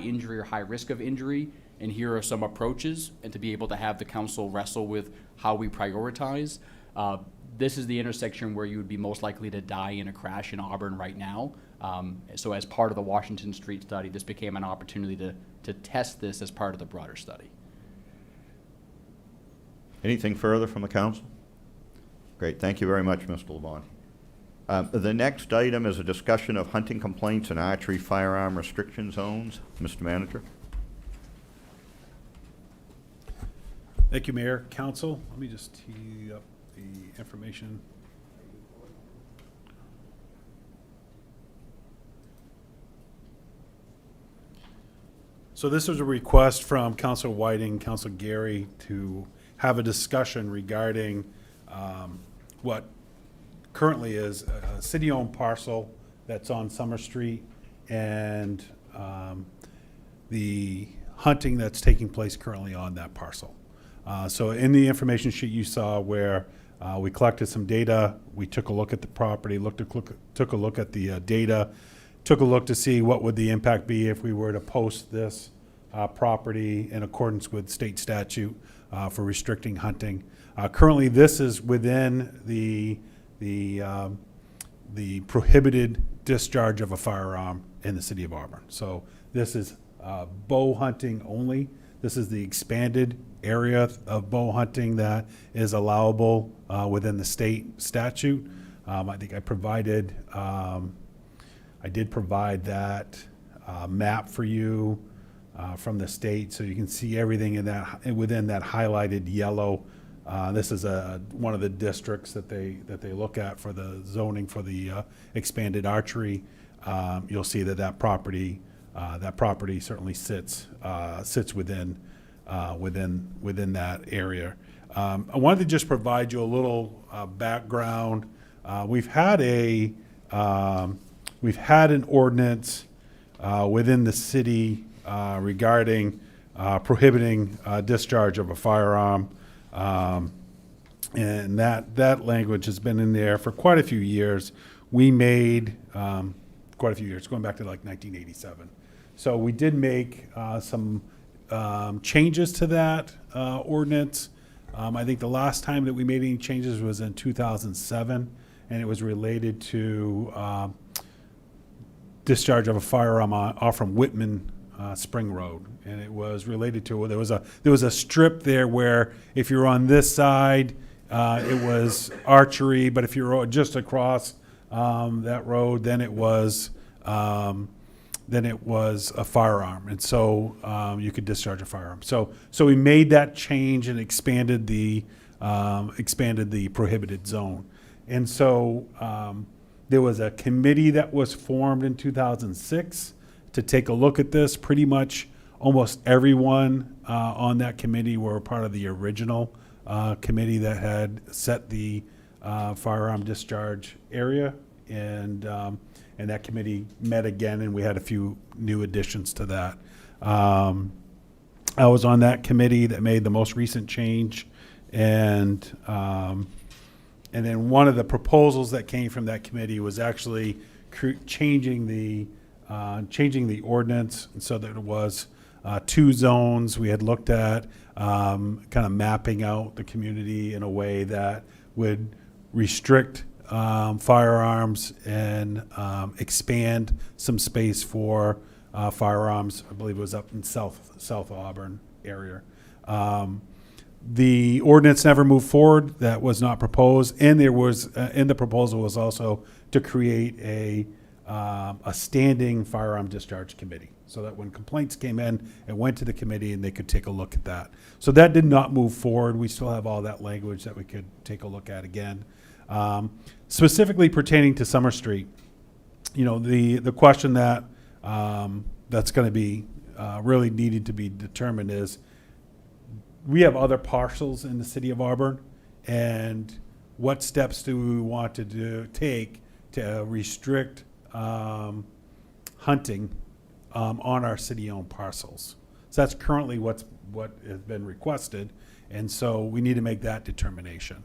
A: injury or high risk of injury, and here are some approaches, and to be able to have the council wrestle with how we prioritize. This is the intersection where you would be most likely to die in a crash in Auburn right now. So as part of the Washington Street study, this became an opportunity to test this as part of the broader study.
B: Anything further from the council? Great, thank you very much, Mr. LeBon. The next item is a discussion of hunting complaints and archery firearm restriction zones. Mr. Manager.
E: Thank you, Mayor, Council. Let me just tee up the information. So this was a request from Councilor Whiting, Councilor Gary, to have a discussion regarding what currently is a city-owned parcel that's on Summer Street, and the hunting that's taking place currently on that parcel. So in the information sheet you saw where we collected some data, we took a look at the property, took a look at the data, took a look to see what would the impact be if we were to post this property in accordance with state statute for restricting hunting. Currently, this is within the prohibited discharge of a firearm in the city of Auburn. So this is bow hunting only. This is the expanded area of bow hunting that is allowable within the state statute. I think I did provide that map for you from the state, so you can see everything in that within that highlighted yellow. This is one of the districts that they look at for the zoning for the expanded archery. You'll see that property certainly sits within that area. I wanted to just provide you a little background. We've had an ordinance within the city regarding prohibiting discharge of a firearm, and that language has been in there for quite a few years. We made quite a few years, going back to like 1987. So we did make some changes to that ordinance. I think the last time that we made any changes was in 2007, and it was related to discharge of a firearm off from Whitman Spring Road, and it was related to there was a strip there where if you're on this side, it was archery, but if you're just across that road, then it was than it was a firearm, and so you could discharge a firearm. So we made that change and expanded the prohibited zone. And so there was a committee that was formed in 2006 to take a look at this. Pretty much almost everyone on that committee were part of the original committee that had set the firearm discharge area, and that committee met again, and we had a few new additions to that. I was on that committee that made the most recent change, and then one of the proposals that came from that committee was actually changing the ordinance so that it was 2 zones. We had looked at kind of mapping out the community in a way that would restrict firearms and expand some space for firearms. I believe it was up in South Auburn area. The ordinance never moved forward. That was not proposed, and there was in the proposal was also to create a standing firearm discharge committee, so that when complaints came in, it went to the committee and they could take a look at that. So that did not move forward. We still have all that language that we could take a look at again. Specifically pertaining to Summer Street, the question that that's going to be really needed to be determined is, we have other parcels in the city of Auburn, and what steps do we want to take to restrict hunting on our city-owned parcels? So that's currently what has been requested, and so we need to make that determination.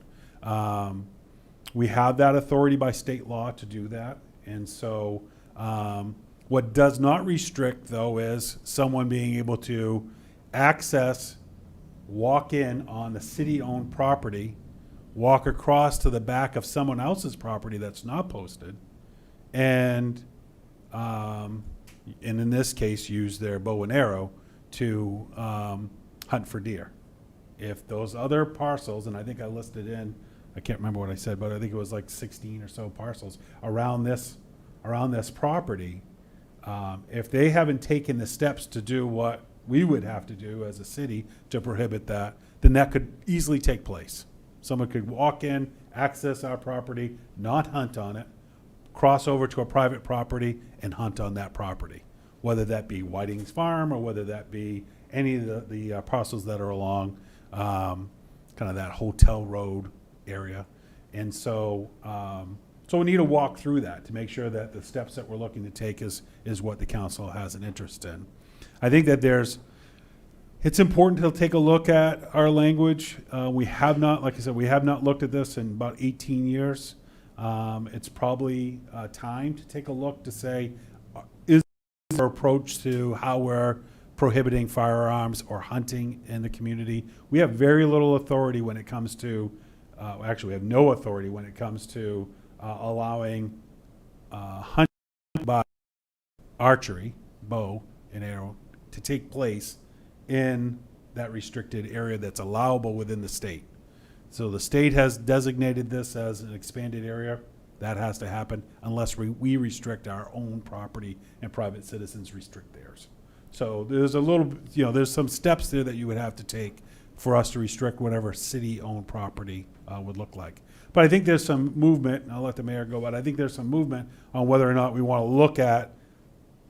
E: We have that authority by state law to do that, and so what does not restrict, though, is someone being able to walk in on the city-owned property, walk across to the back of someone else's property that's not posted, and in this case, use their bow and arrow to hunt for deer. If those other parcels, and I think I listed I can't remember what I said, but I think it was like 16 or so parcels around this property, if they haven't taken the steps to do what we would have to do as a city to prohibit that, then that could easily take place. Someone could walk in, access our property, not hunt on it, cross over to a private property and hunt on that property, whether that be Whiting's Farm or whether that be any of the parcels that are along kind of that hotel road area. And so we need to walk through that to make sure that the steps that we're looking to take is what the council has an interest in. I think that it's important to take a look at our language. We have not, like I said, we have not looked at this in about 18 years. It's probably time to take a look to say, is our approach to how we're prohibiting firearms or hunting in the community? We have very little authority when it comes to, actually we have no authority when it comes to allowing hunting by archery, bow and arrow, to take place in that restricted area that's allowable within the state. So the state has designated this as an expanded area. That has to happen unless we restrict our own property and private citizens restrict theirs. So there's there's some steps there that you would have to take for us to restrict whatever city-owned property would look like. But I think there's some movement, and I'll let the mayor go, but I think there's some movement on whether or not we want to look at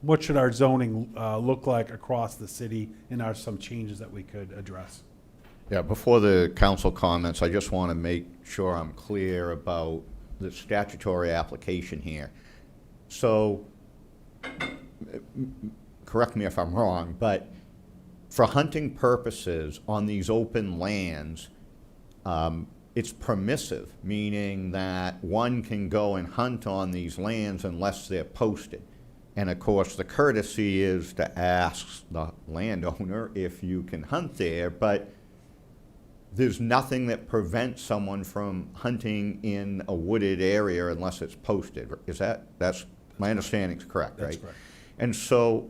E: what should our zoning look like across the city, and are some changes that we could address.
B: Yeah, before the council comments, I just want to make sure I'm clear about the statutory application here. So, correct me if I'm wrong, but for hunting purposes on these open lands, it's permissive, meaning that one can go and hunt on these lands unless they're posted. And of course, the courtesy is to ask the landowner if you can hunt there, but there's nothing that prevents someone from hunting in a wooded area unless it's posted. That's my understanding is correct, right?
E: That's correct.
B: And so,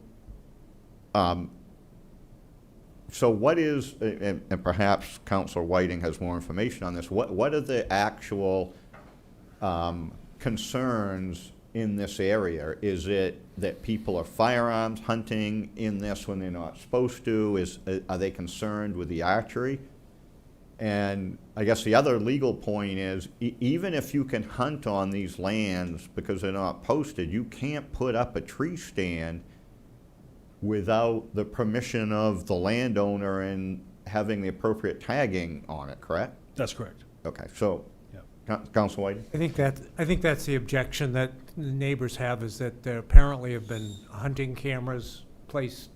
B: so what is, and perhaps Councilor Whiting has more information on this, what are the actual concerns in this area? Is it that people are firearms hunting in this when they're not supposed to? Are they concerned with the archery? And I guess the other legal point is, even if you can hunt on these lands because they're not posted, you can't put up a tree stand without the permission of the landowner and having the appropriate tagging on it, correct?
E: That's correct.
B: Okay, so,
E: Yep.
B: Council Whiting?
D: I think that's the objection that the neighbors have, is that there apparently have been hunting cameras placed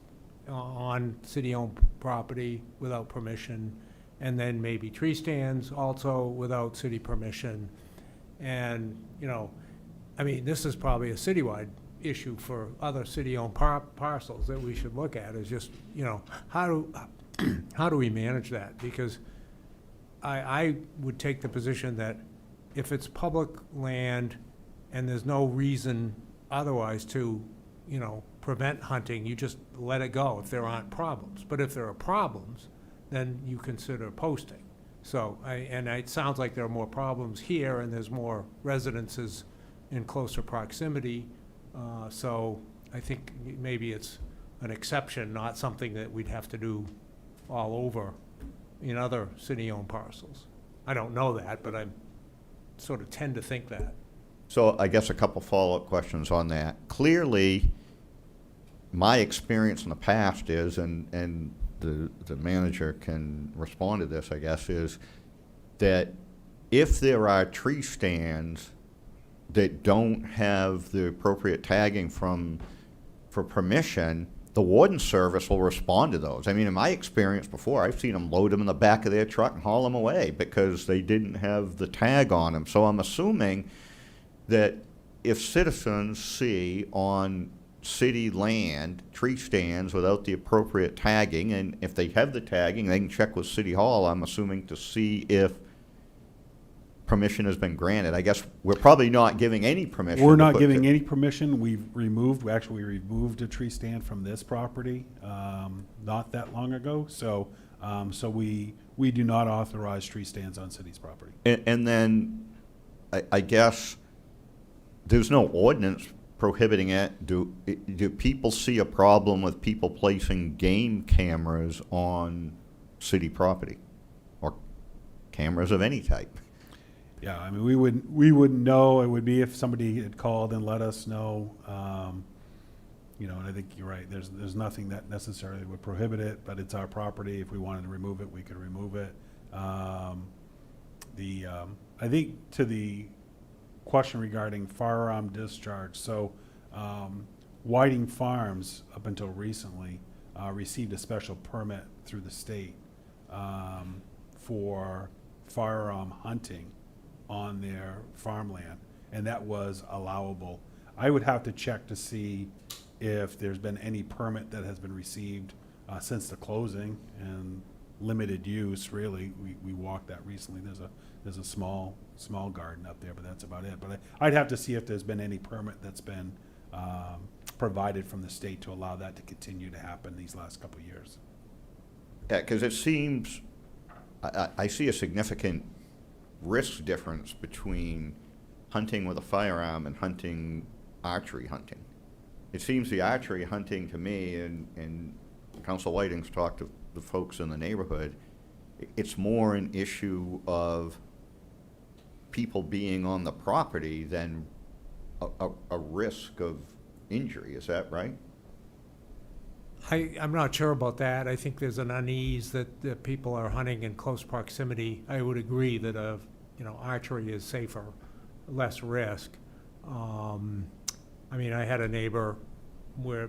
D: on city-owned property without permission, and then maybe tree stands also without city permission. And, you know, I mean, this is probably a citywide issue for other city-owned parcels that we should look at, is just, you know, how do we manage that? Because I would take the position that if it's public land and there's no reason otherwise to, you know, prevent hunting, you just let it go if there aren't problems. But if there are problems, then you consider posting. So, it sounds like there are more problems here, and there's more residences in closer proximity. So I think maybe it's an exception, not something that we'd have to do all over in other city-owned parcels. I don't know that, but I sort of tend to think that.
B: So I guess a couple follow-up questions on that. Clearly, my experience in the past is, and the manager can respond to this, I guess, is that if there are tree stands that don't have the appropriate tagging for permission, the warden service will respond to those. I mean, in my experience before, I've seen them load them in the back of their truck and haul them away because they didn't have the tag on them. So I'm assuming that if citizens see on city land tree stands without the appropriate tagging, and if they have the tagging, they can check with City Hall, I'm assuming, to see if permission has been granted. I guess we're probably not giving any permission.
E: We're
B: to
E: not
B: put
E: giving
B: the-
E: any permission. We removed a tree stand from this property not that long ago. So we do not authorize tree stands on city's property.
B: And then, I guess, there's no ordinance prohibiting it. Do people see a problem with people placing game cameras on city property? Or cameras of any type?
E: Yeah, I mean, we wouldn't know. It would be if somebody had called and let us know. You know, and I think you're right. There's nothing that necessarily would prohibit it, but it's our property. If we wanted to remove it, we could remove it. I think to the question regarding firearm discharge, so Whiting Farms, up until recently, received a special permit through the state for firearm hunting on their farmland, and that was allowable. I would have to check to see if there's been any permit that has been received since the closing, and limited use, really. We walked that recently. There's a small garden up there, but that's about it. But I'd have to see if there's been any permit that's been provided from the state to allow that to continue to happen these last couple of years.
B: Yeah, because it seems, I see a significant risk difference between hunting with a firearm and archery hunting. It seems the archery hunting to me, and Council Whiting's talked to the folks in the neighborhood, it's more an issue of people being on the property than a risk of injury. Is that right?
D: I'm not sure about that. I think there's an unease that people are hunting in close proximity. I would agree that archery is safer, less risk. I mean, I had a neighbor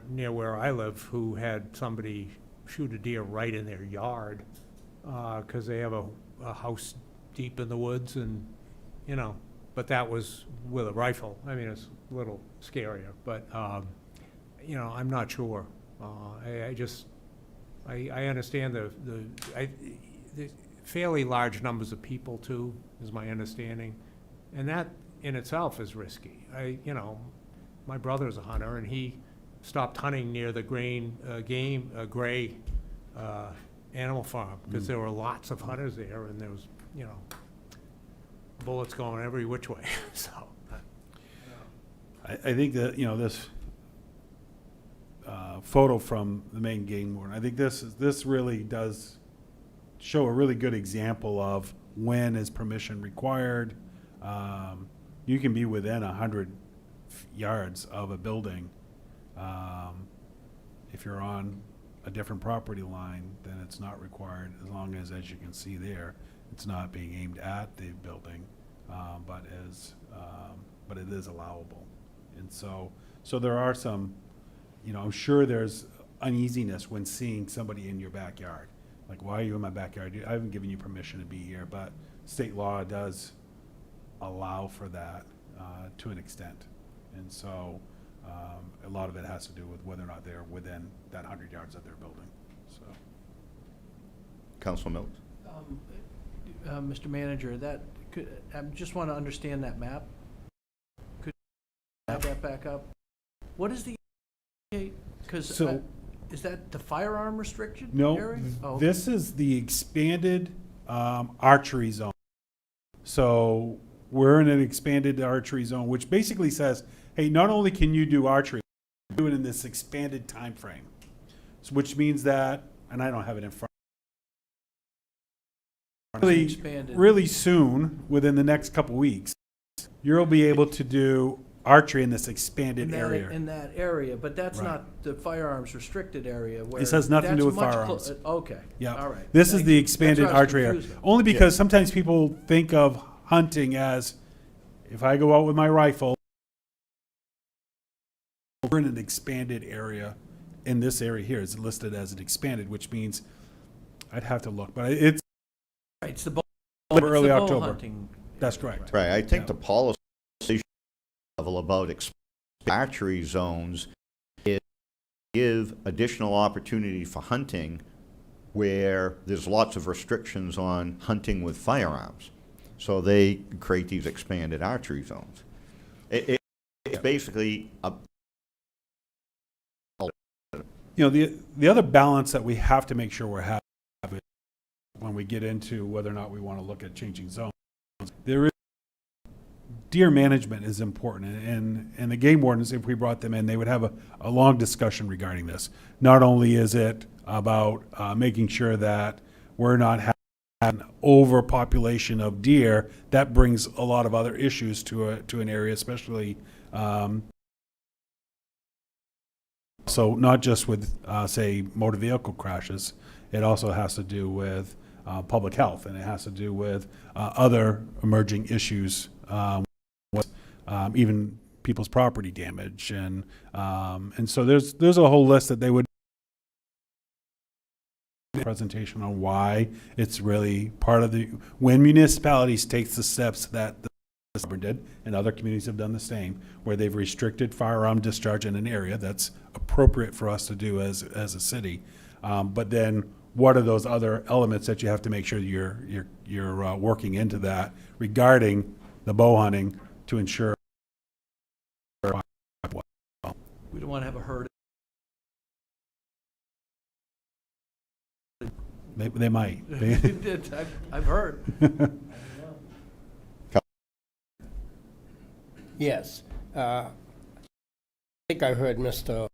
D: near where I live who had somebody shoot a deer right in their yard because they have a house deep in the woods, and but that was with a rifle. I mean, it's a little scarier, but I'm not sure. I understand the fairly large numbers of people too, is my understanding, and that in itself is risky. My brother's a hunter, and he stopped hunting near the gray animal farm because there were lots of hunters there, and there was bullets going every which way. So
E: I think that, this photo from the Maine game warden, I think this really does show a really good example of when is permission required. You can be within 100 yards of a building. If you're on a different property line, then it's not required, as long as you can see there, it's not being aimed at the building, but it is allowable. And so there are some, I'm sure there's uneasiness when seeing somebody in your backyard. Like, why are you in my backyard? I haven't given you permission to be here, but state law does allow for that to an extent. And so a lot of it has to do with whether or not they're within that 100 yards of their building, so.
B: Council Mills?
C: Mr. Manager, I just want to understand that map. Could you have that back up? What is the, because
E: So-
C: is that the firearm restriction
E: No,
C: area? Oh,
E: this is the expanded archery zone. So we're in an expanded archery zone, which basically says, hey, not only can you do archery, do it in this expanded time frame. So which means that, and I don't have it in front. Really,
C: expanded.
E: really soon, within the next couple weeks, you'll be able to do archery in this expanded area.
C: In that area, but that's
E: Right.
C: not the firearms restricted area where.
E: This has nothing to do
C: that's
E: with
C: much
E: firearms.
C: Okay.
E: Yeah.
C: All right.
E: This is
C: Thank
E: the
C: you.
E: expanded
C: That's where I was
E: archery area.
C: confused.
E: Only because sometimes people think of hunting as, if I go out with my rifle, we're in an expanded area. In this area here is listed as an expanded, which means I'd have to look, but it's
C: Right, it's the bow.
E: early
C: it's the bow
E: October.
C: hunting
E: That's correct.
B: Right, I think
E: Yeah.
B: the policy level about archery zones is give additional opportunity for hunting where there's lots of restrictions on hunting with firearms. So they create these expanded archery zones. It's basically
E: The other balance that we have to make sure we're having when we get into whether or not we want to look at changing zones, there is deer management is important, and the game wardens, if we brought them in, they would have a long discussion regarding this. Not only is it about making sure that we're not having an overpopulation of deer, that brings a lot of other issues to an area, especially so not just with, say, motor vehicle crashes, it also has to do with public health, and it has to do with other emerging issues, even people's property damage, and so there's a whole list that they would presentation on why it's really part of the, when municipalities takes the steps that the Auburn did, and other communities have done the same, where they've restricted firearm discharge in an area that's appropriate for us to do as a city. But then, what are those other elements that you have to make sure you're working into that regarding the bow hunting to ensure?
C: We don't want to have a herd.
E: They might.
C: I've heard.
F: Yes. I think I heard Mr.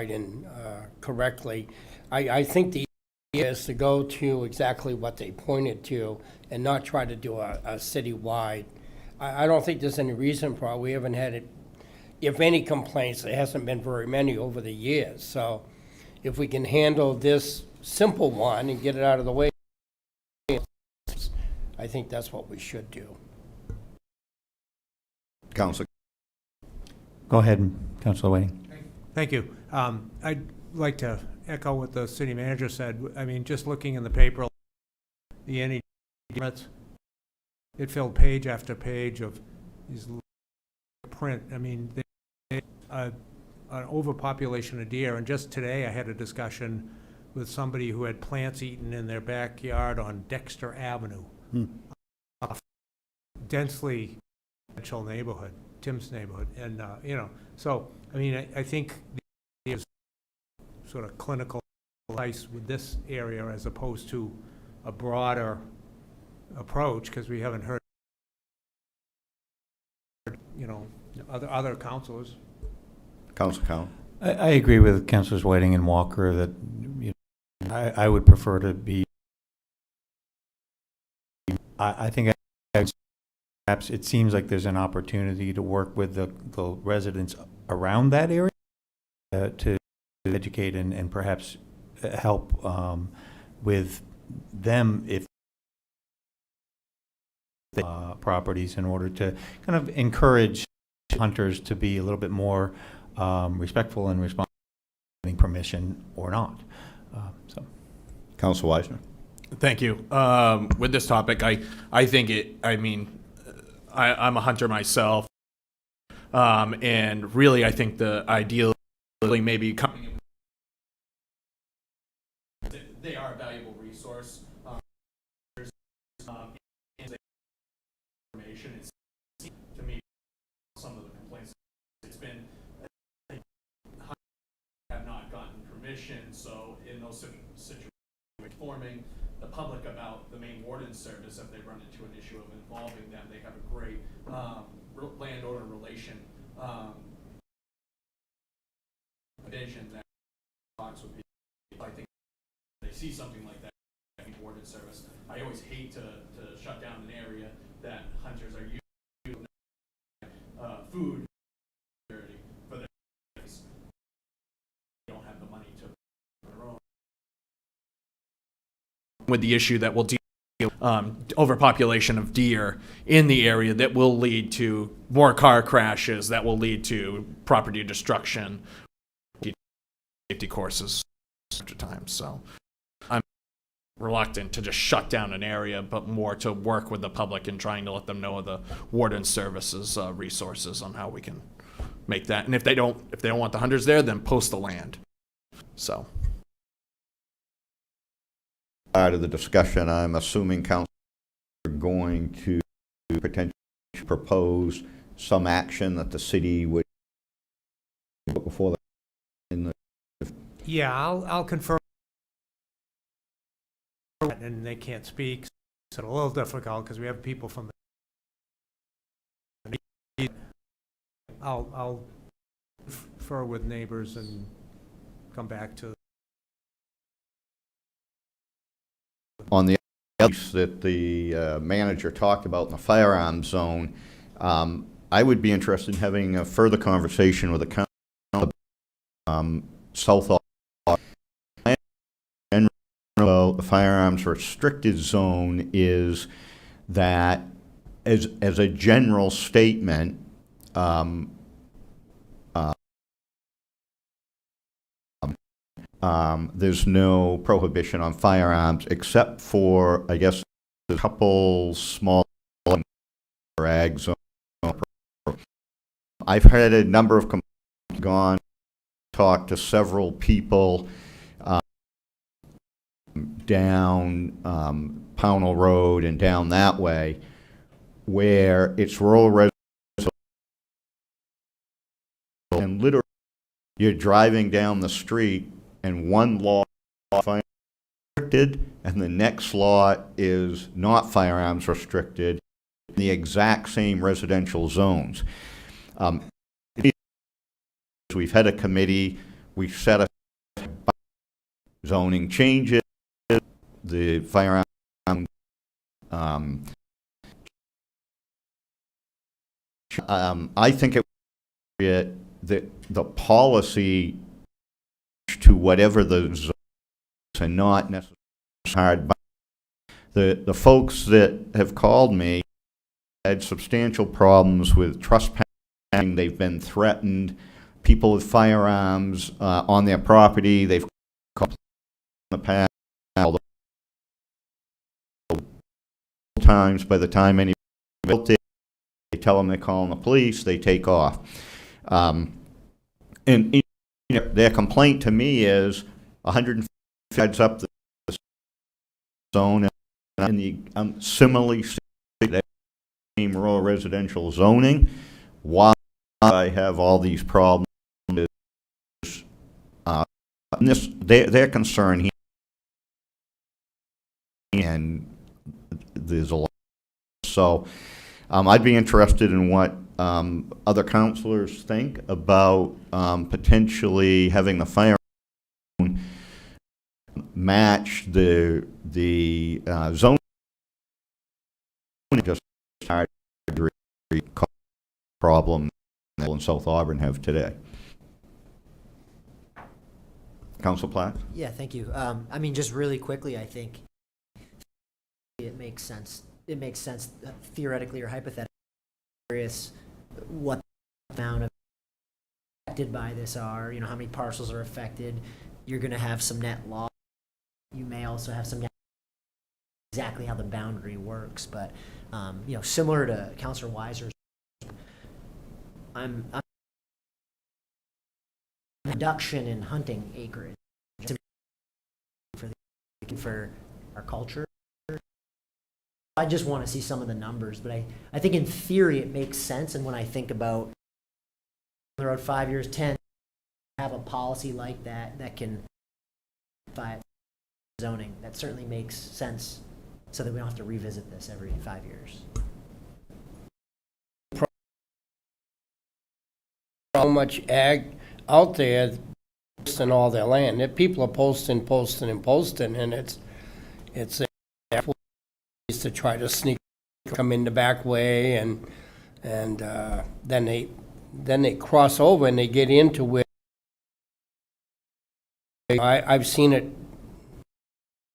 F: Biden correctly. I think the idea is to go to exactly what they pointed to and not try to do a citywide. I don't think there's any reason for it. We haven't had it, if any complaints, there hasn't been very many over the years. So if we can handle this simple one and get it out of the way, I think that's what we should do.
B: Council.
H: Go ahead, Councilor Whiting.
D: Thank you. I'd like to echo what the city manager said. I mean, just looking in the paper, the NED permits, it filled page after page of these print. I mean, an overpopulation of deer. And just today, I had a discussion with somebody who had plants eaten in their backyard on Dexter Avenue, a densely residential neighborhood, Tim's neighborhood, and so I mean, I think there's sort of clinical advice with this area as opposed to a broader approach, because we haven't heard other councilors.
B: Council Count?
H: I agree with Councilors Whiting and Walker that, you know, I would prefer to be, I think perhaps it seems like there's an opportunity to work with the residents around that area to educate and perhaps help with them if properties in order to kind of encourage hunters to be a little bit more respectful and responsible, getting permission or not. So,
B: Council Weisner?
J: Thank you. With this topic, I think it, I mean, I'm a hunter myself. And really, I think the ideal maybe coming in, they are a valuable resource. Information. It's, to me, some of the complaints, it's been, have not gotten permission, so in those situations, informing the public about the Maine Warden Service, if they run into an issue of involving them, they have a great landowner relation vision that talks with people. I think they see something like that, Maine Warden Service. I always hate to shut down an area that hunters are using food security for their families. They don't have the money to their own. With the issue that will deal with overpopulation of deer in the area that will lead to more car crashes, that will lead to property destruction, safety courses after time. So I'm reluctant to just shut down an area, but more to work with the public and trying to let them know of the Warden Services resources on how we can make that. And if they don't want the hunters there, then post the land. So.
B: Part of the discussion, I'm assuming council are going to potentially propose some action that the city would put before the.
D: Yeah, I'll confirm. And they can't speak, so it's a little difficult because we have people from the. I'll confer with neighbors and come back to.
B: On the piece that the manager talked about in the firearms zone, I would be interested in having a further conversation with the council South Auburn. And about the firearms restricted zone is that, as a general statement, there's no prohibition on firearms except for, I guess, a couple small ag zones. I've had a number of complaints, talked to several people down Pownell Road and down that way, where it's rural residential, and literally you're driving down the street and one lot is firearms restricted and the next lot is not firearms restricted in the exact same residential zones. We've had a committee, we've set a zoning changes, the firearm I think it would be the policy to whatever the zones and not necessarily hard. The folks that have called me had substantial problems with trespassing. They've been threatened. People with firearms on their property. They've called in the past. Times by the time anybody built it, they tell them they're calling the police. They take off. And you know, their complaint to me is 150 heads up the zone, and the similarly that same rural residential zoning. Why I have all these problems is their concern here, and there's a lot. So I'd be interested in what other counselors think about potentially having the fire match the zone just hard problem that in South Auburn have today. Council Platt?
G: Yeah, thank you. I mean, just really quickly, I think it makes sense. It makes sense theoretically or hypothetically. Curious what the amount of affected by this are. You know, how many parcels are affected. You're going to have some net loss. You may also have some net exactly how the boundary works, but you know, similar to Councilor Weiser's, I'm reduction in hunting acreage for our culture. I just want to see some of the numbers, but I think in theory it makes sense. And when I think about the road 5 years, 10, have a policy like that that can fight zoning, that certainly makes sense, so that we don't have to revisit this every 5 years.
F: So much ag out there posting all their land. If people are posting, and it's a to try to come in the back way, and then they cross over and they get into where I've seen it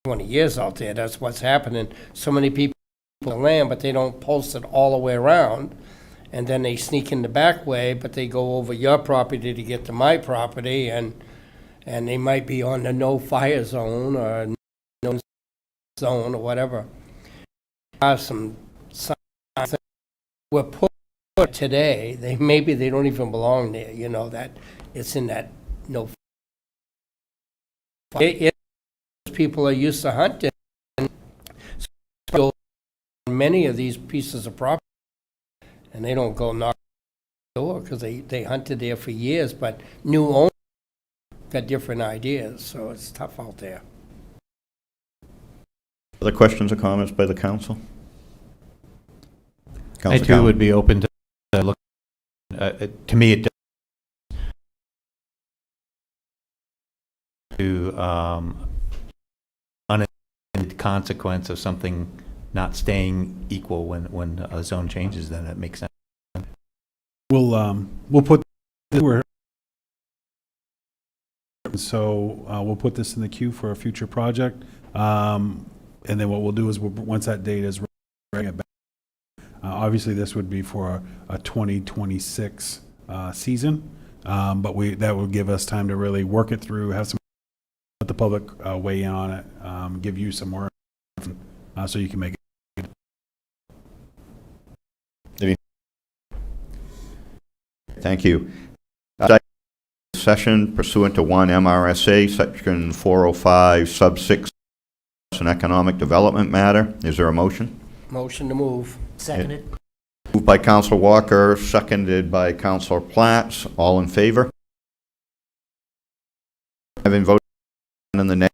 F: 20 years out there. That's what's happening. So many people on the land, but they don't post it all the way around. And then they sneak in the back way, but they go over your property to get to my property, and they might be on the no fire zone or no zone or whatever. Some were put today. Maybe they don't even belong there. You know, that it's in that no. People are used to hunting. So many of these pieces of property, and they don't go knock on the door because they hunted there for years, but new owners got different ideas, so it's tough out there.
B: Other questions or comments by the council?
H: I
B: Council
H: too
B: Callan?
H: would be open to look. To me, it does to unintended consequence of something not staying equal when a zone changes. Then it makes sense.
E: We'll put we're so we'll put this in the queue for a future project, and then what we'll do is once that date is ready, bring it back. Obviously, this would be for a 2026 season, but that will give us time to really work it through, have some let the public weigh in on it, give you some more, so you can make it.
B: Thank you. Session pursuant to 1 MRSA, Section 405, Sub 6, an economic development matter. Is there a motion?
F: Motion to move.
G: Seconded.
B: Moved by Councilor Walker, seconded by Councilor Platts. All in favor? Having voted in the negative.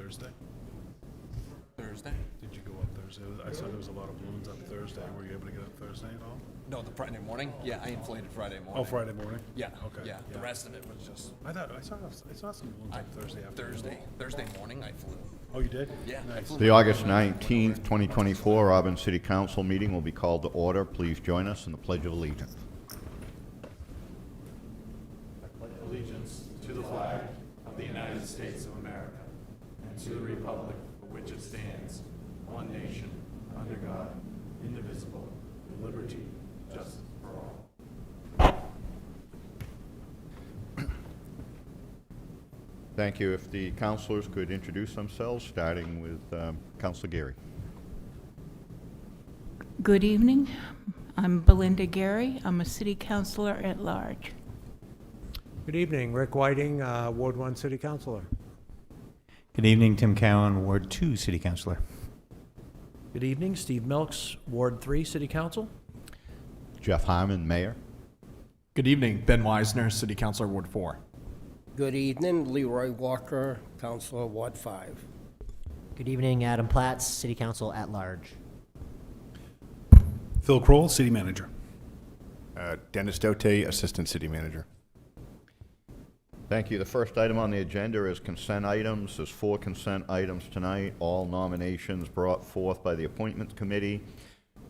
E: Thursday?
K: Thursday?
E: Did you go up Thursday? I saw there was a lot of balloons up Thursday. Were you able to get up Thursday at all?
K: No, the Friday morning? Yeah, I inflated Friday morning.
E: Oh, Friday morning?
K: Yeah,
E: Okay.
K: yeah. The rest of it was just
E: I saw some balloons up Thursday afternoon.
K: Thursday morning I flew.
E: Oh, you did?
K: Yeah. I
E: Nice.
K: flew
B: The August 19th, 2024 Auburn City Council meeting will be called to order. Please join us in the Pledge of Allegiance.
H: Allegiance to the flag of the United States of America and to the republic for which it stands, one nation, under God, indivisible, with liberty, justice for all.
B: Thank you. If the councilors could introduce themselves, starting with Councilor Gary.
I: Good evening. I'm Belinda Gary. I'm a city councilor at large.
D: Good evening, Rick Whiting, Ward 1 City Councilor.
H: Good evening, Tim Cowan, Ward 2 City Councilor.
L: Good evening, Steve Milks, Ward 3 City Council.
B: Jeff Harmon, Mayor.
J: Good evening, Ben Weisner, City Councilor, Ward 4.
F: Good evening, Leroy Walker, Councilor, Ward 5.
G: Good evening, Adam Platts, City Council at large.
E: Phil Kroll, City Manager.
M: Dennis Dote, Assistant City Manager.
B: Thank you. The first item on the agenda is consent items. There's 4 consent items tonight, all nominations brought forth by the Appointments Committee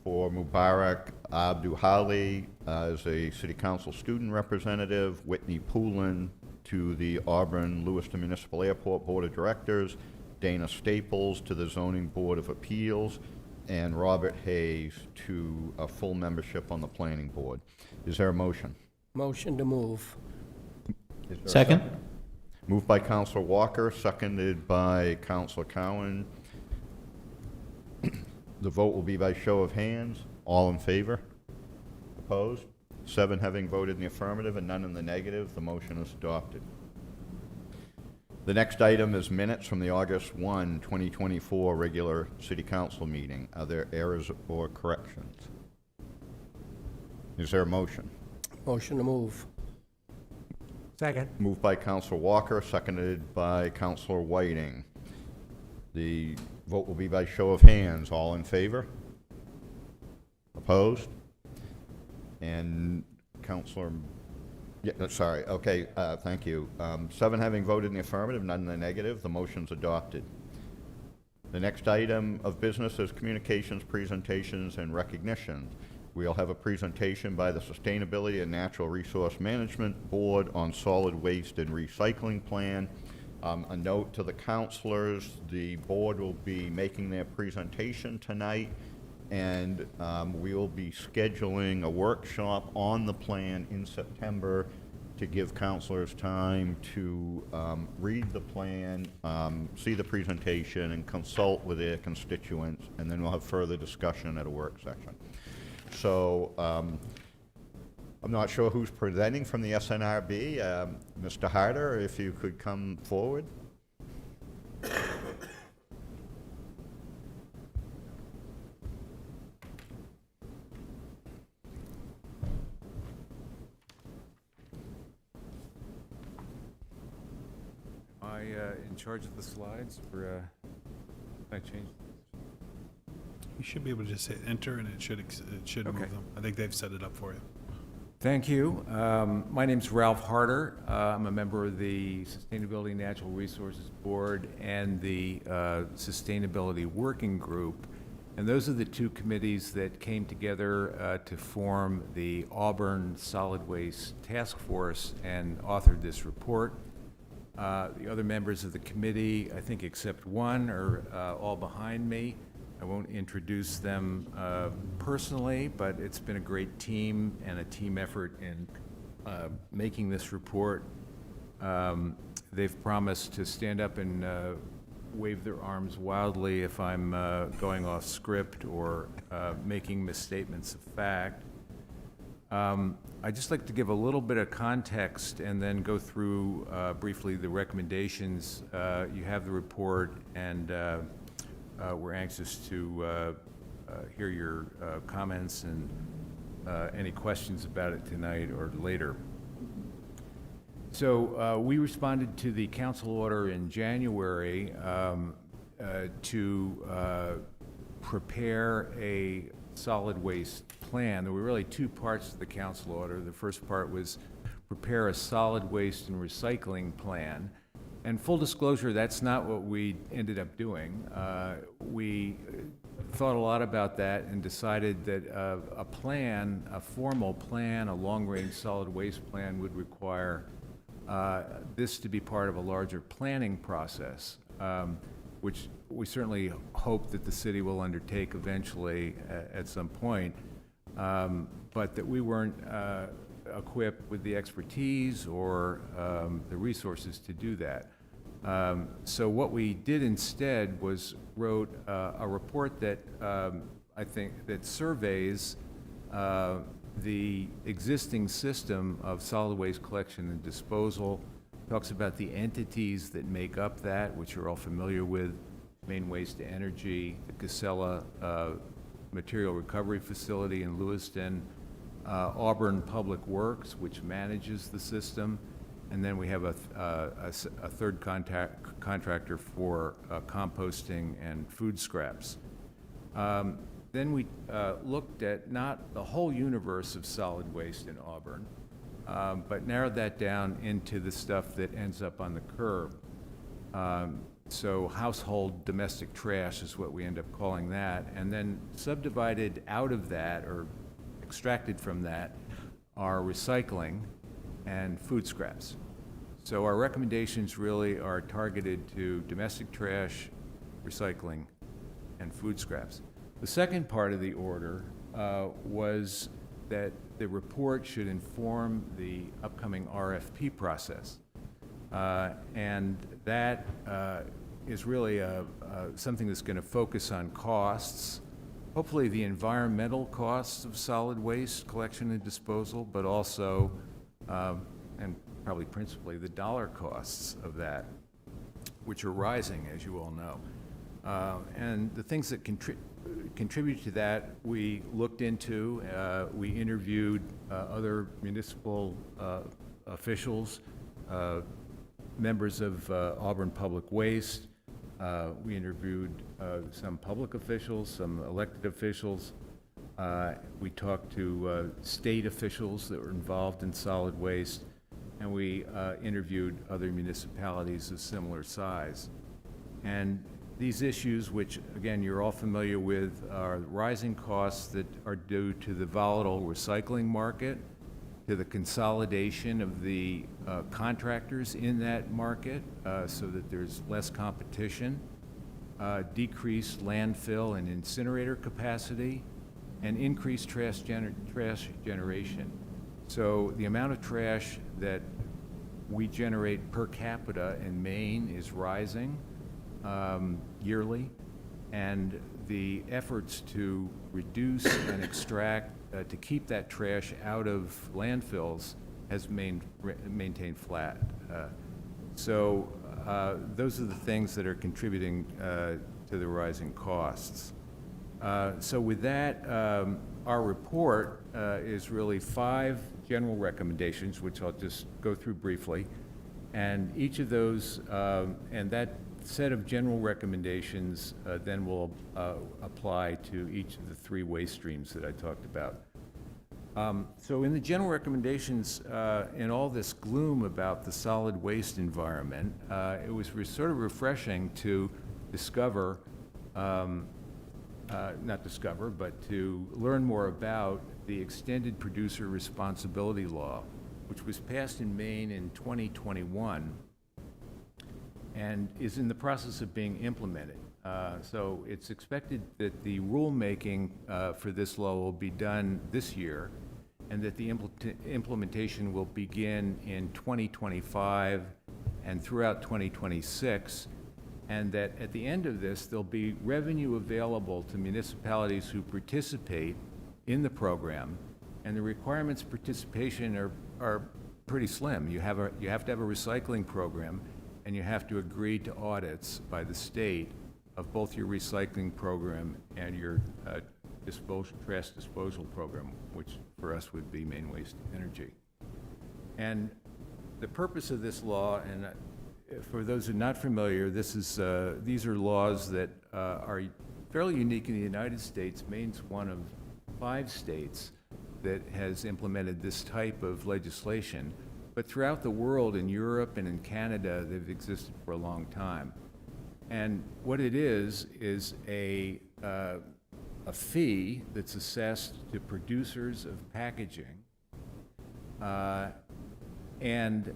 B: for Mubarak Abduhali as a City Council student representative, Whitney Poulin to the Auburn Lewiston Municipal Airport Board of Directors, Dana Staples to the Zoning Board of Appeals, and Robert Hayes to a full membership on the Planning Board. Is there a motion?
F: Motion to move.
B: Is there a
H: Second.
B: Moved by Councilor Walker, seconded by Councilor Cowan. The vote will be by show of hands. All in favor? Opposed? 7 having voted in the affirmative and none in the negative, the motion is adopted. The next item is minutes from the August 1, 2024 regular City Council meeting. Are there errors or corrections? Is there a motion?
F: Motion to move.
D: Second.
B: Moved by Councilor Walker, seconded by Councilor Whiting. The vote will be by show of hands. All in favor? Opposed? And Councilor, yeah, sorry, okay, thank you. 7 having voted in the affirmative, none in the negative, the motion's adopted. The next item of business is communications, presentations, and recognitions. We'll have a presentation by the Sustainability and Natural Resource Management Board on solid waste and recycling plan. A note to the councilors, the board will be making their presentation tonight, and we will be scheduling a workshop on the plan in September to give councilors time to read the plan, see the presentation, and consult with their constituents, and then we'll have further discussion at a work session. So I'm not sure who's presenting from the SNRB. Mr. Harder, if you could come forward.
N: In charge of the slides for, can I change?
E: You should be able to just hit enter and it should
N: Okay.
E: move them. I think they've set it up for you.
N: Thank you. My name's Ralph Harder. I'm a member of the Sustainability and Natural Resources Board and the Sustainability Working Group. And those are the 2 committees that came together to form the Auburn Solid Waste Task Force and authored this report. The other members of the committee, I think except one, are all behind me. I won't introduce them personally, but it's been a great team and a team effort in making this report. They've promised to stand up and wave their arms wildly if I'm going off script or making misstatements of fact. I'd just like to give a little bit of context and then go through briefly the recommendations. You have the report, and we're anxious to hear your comments and any questions about it tonight or later. We responded to the council order in January to prepare a solid waste plan. There were really two parts to the council order. The first part was prepare a solid waste and recycling plan. And full disclosure, that's not what we ended up doing. We thought a lot about that and decided that a plan, a formal plan, a long-range solid waste plan would require this to be part of a larger planning process, which we certainly hope that the city will undertake eventually at some point, but that we weren't equipped with the expertise or the resources to do that. So what we did instead was wrote a report that I think that surveys the existing system of solid waste collection and disposal, talks about the entities that make up that, which you're all familiar with: Maine Waste to Energy, the Casella Material Recovery Facility in Lewiston, Auburn Public Works, which manages the system, and then we have a third contractor for composting and food scraps. Then we looked at not the whole universe of solid waste in Auburn, but narrowed that down into the stuff that ends up on the curb. So household domestic trash is what we end up calling that, and then subdivided out of that, or extracted from that, are recycling and food scraps. So our recommendations really are targeted to domestic trash, recycling, and food scraps. The second part of the order was that the report should inform the upcoming RFP process. And that is really something that's going to focus on costs, hopefully the environmental costs of solid waste collection and disposal, but also, and probably principally, the dollar costs of that, which are rising, as you all know. And the things that contribute to that, we looked into. We interviewed other municipal officials, members of Auburn Public Waste. We interviewed some public officials, some elected officials. We talked to state officials that were involved in solid waste, and we interviewed other municipalities of similar size. And these issues, which again you're all familiar with, are rising costs that are due to the volatile recycling market, to the consolidation of the contractors in that market so that there's less competition, decreased landfill and incinerator capacity, and increased trash generation. So the amount of trash that we generate per capita in Maine is rising yearly, and the efforts to reduce and extract, to keep that trash out of landfills has maintained flat. So those are the things that are contributing to the rising costs. So with that, our report is really 5 general recommendations, which I'll just go through briefly. And each of those, and that set of general recommendations then will apply to each of the 3 waste streams that I talked about. So in the general recommendations, in all this gloom about the solid waste environment, it was sort of refreshing to discover, not discover, but to learn more about the Extended Producer Responsibility Law, which was passed in Maine in 2021 and is in the process of being implemented. So it's expected that the rulemaking for this law will be done this year, and that the implementation will begin in 2025 and throughout 2026, and that at the end of this, there'll be revenue available to municipalities who participate in the program, and the requirements for participation are pretty slim. You have to have a recycling program, and you have to agree to audits by the state of both your recycling program and your trash disposal program, which for us would be Maine Waste Energy. And the purpose of this law, and for those who are not familiar, these are laws that are fairly unique in the United States. Maine's one of 5 states that has implemented this type of legislation. But throughout the world, in Europe and in Canada, they've existed for a long time. And what it is a fee that's assessed to producers of packaging, and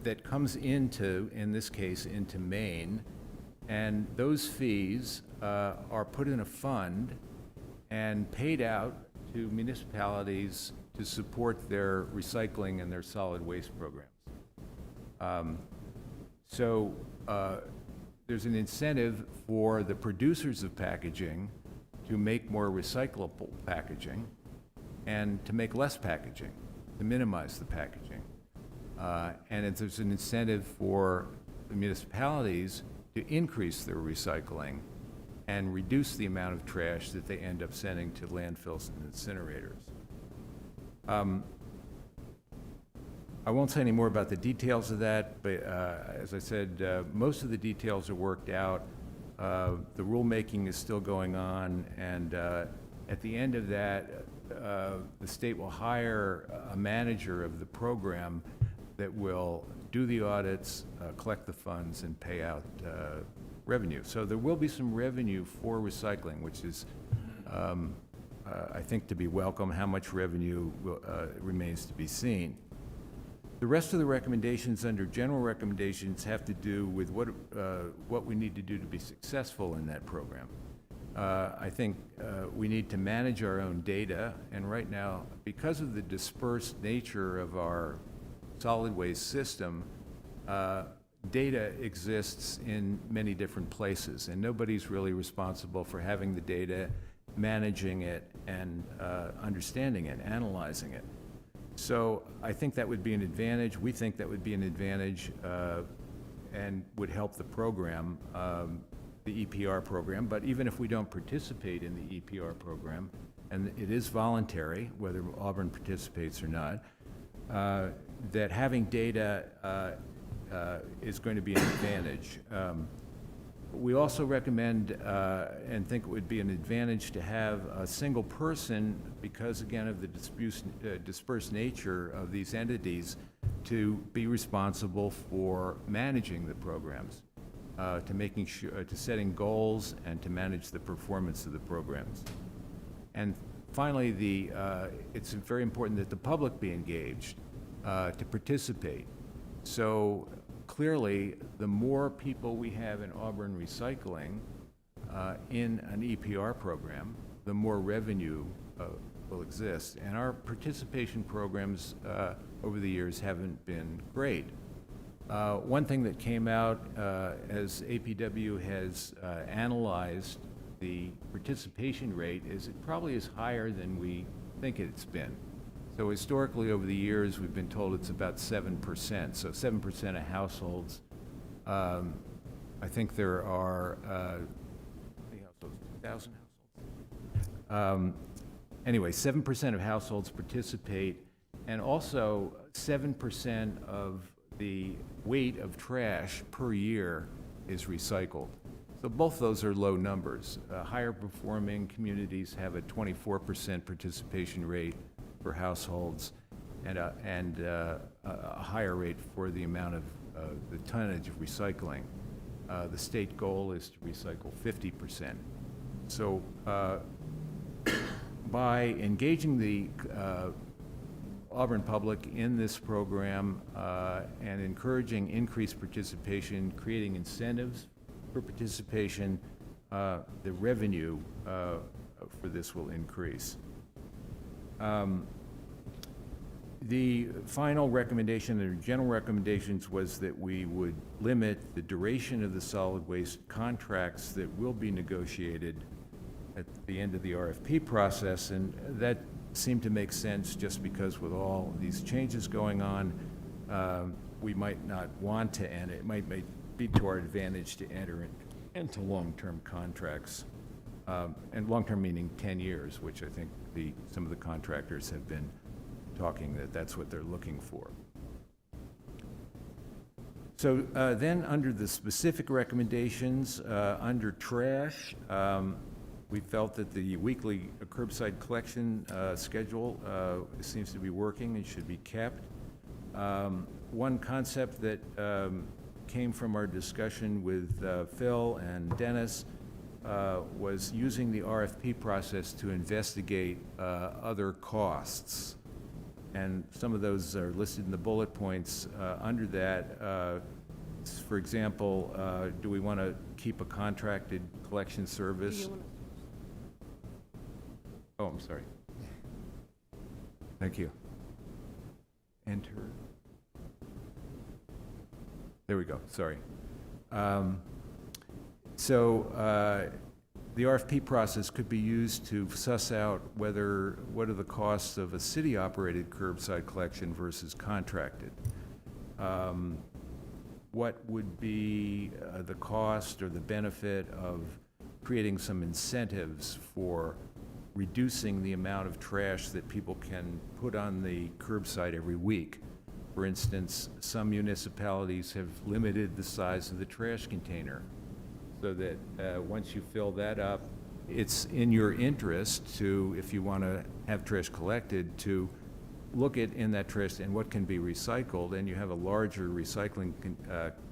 N: that comes into, in this case, into Maine. And those fees are put in a fund and paid out to municipalities to support their recycling and their solid waste programs. So there's an incentive for the producers of packaging to make more recyclable packaging and to make less packaging, to minimize the packaging. And there's an incentive for the municipalities to increase their recycling and reduce the amount of trash that they end up sending to landfills and incinerators. I won't say any more about the details of that, but as I said, most of the details are worked out. The rulemaking is still going on, and at the end of that, the state will hire a manager of the program that will do the audits, collect the funds, and pay out revenue. So there will be some revenue for recycling, which is, I think, to be welcome. How much revenue remains to be seen. The rest of the recommendations under general recommendations have to do with what we need to do to be successful in that program. I think we need to manage our own data, and right now, because of the dispersed nature of our solid waste system, data exists in many different places, and nobody's really responsible for having the data, managing it, and understanding it, analyzing it. So I think that would be an advantage. We think that would be an advantage and would help the program, the EPR program. But even if we don't participate in the EPR program, and it is voluntary, whether Auburn participates or not, that having data is going to be an advantage. We also recommend and think it would be an advantage to have a single person, because again of the dispersed nature of these entities, to be responsible for managing the programs, to making sure, to setting goals, and to manage the performance of the programs. And finally, it's very important that the public be engaged to participate. So clearly, the more people we have in Auburn recycling in an EPR program, the more revenue will exist. And our participation programs over the years haven't been great. One thing that came out as APW has analyzed the participation rate is it probably is higher than we think it's been. So historically, over the years, we've been told it's about 7%. So 7% of households. I think there are 1,000 households. Anyway, 7% of households participate, and also 7% of the weight of trash per year is recycled. So both those are low numbers. Higher performing communities have a 24% participation rate for households, and a higher rate for the amount of the tonnage of recycling. The state goal is to recycle 50%. So by engaging the Auburn public in this program and encouraging increased participation, creating incentives for participation, the revenue for this will increase. The final recommendation, or general recommendations, was that we would limit the duration of the solid waste contracts that will be negotiated at the end of the RFP process, and that seemed to make sense just because with all these changes going on, we might not want to end it. It might be to our advantage to enter into long-term contracts, and long-term meaning 10 years, which I think some of the contractors have been talking that that's what they're looking for. So then, under the specific recommendations, under trash, we felt that the weekly curbside collection schedule seems to be working and should be kept. One concept that came from our discussion with Phil and Dennis was using the RFP process to investigate other costs. And some of those are listed in the bullet points. Under that, for example, do we want to keep a contracted collection service? Oh, I'm sorry. Thank you. Enter. There we go, sorry. The RFP process could be used to suss out what are the costs of a city-operated curbside collection versus contracted. What would be the cost or the benefit of creating some incentives for reducing the amount of trash that people can put on the curbside every week? For instance, some municipalities have limited the size of the trash container, so that once you fill that up, it's in your interest to, if you want to have trash collected, to look at in that trash and what can be recycled, and you have a larger recycling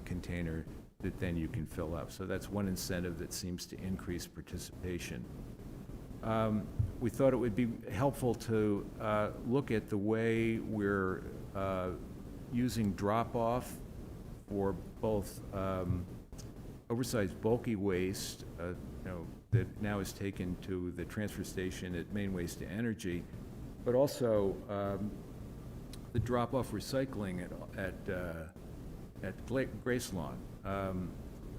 N: container that then you can fill up. So that's one incentive that seems to increase participation. We thought it would be helpful to look at the way we're using drop-off for both oversized bulky waste, that now is taken to the transfer station at Maine Waste to Energy, but also the drop-off recycling at Grace Lawn.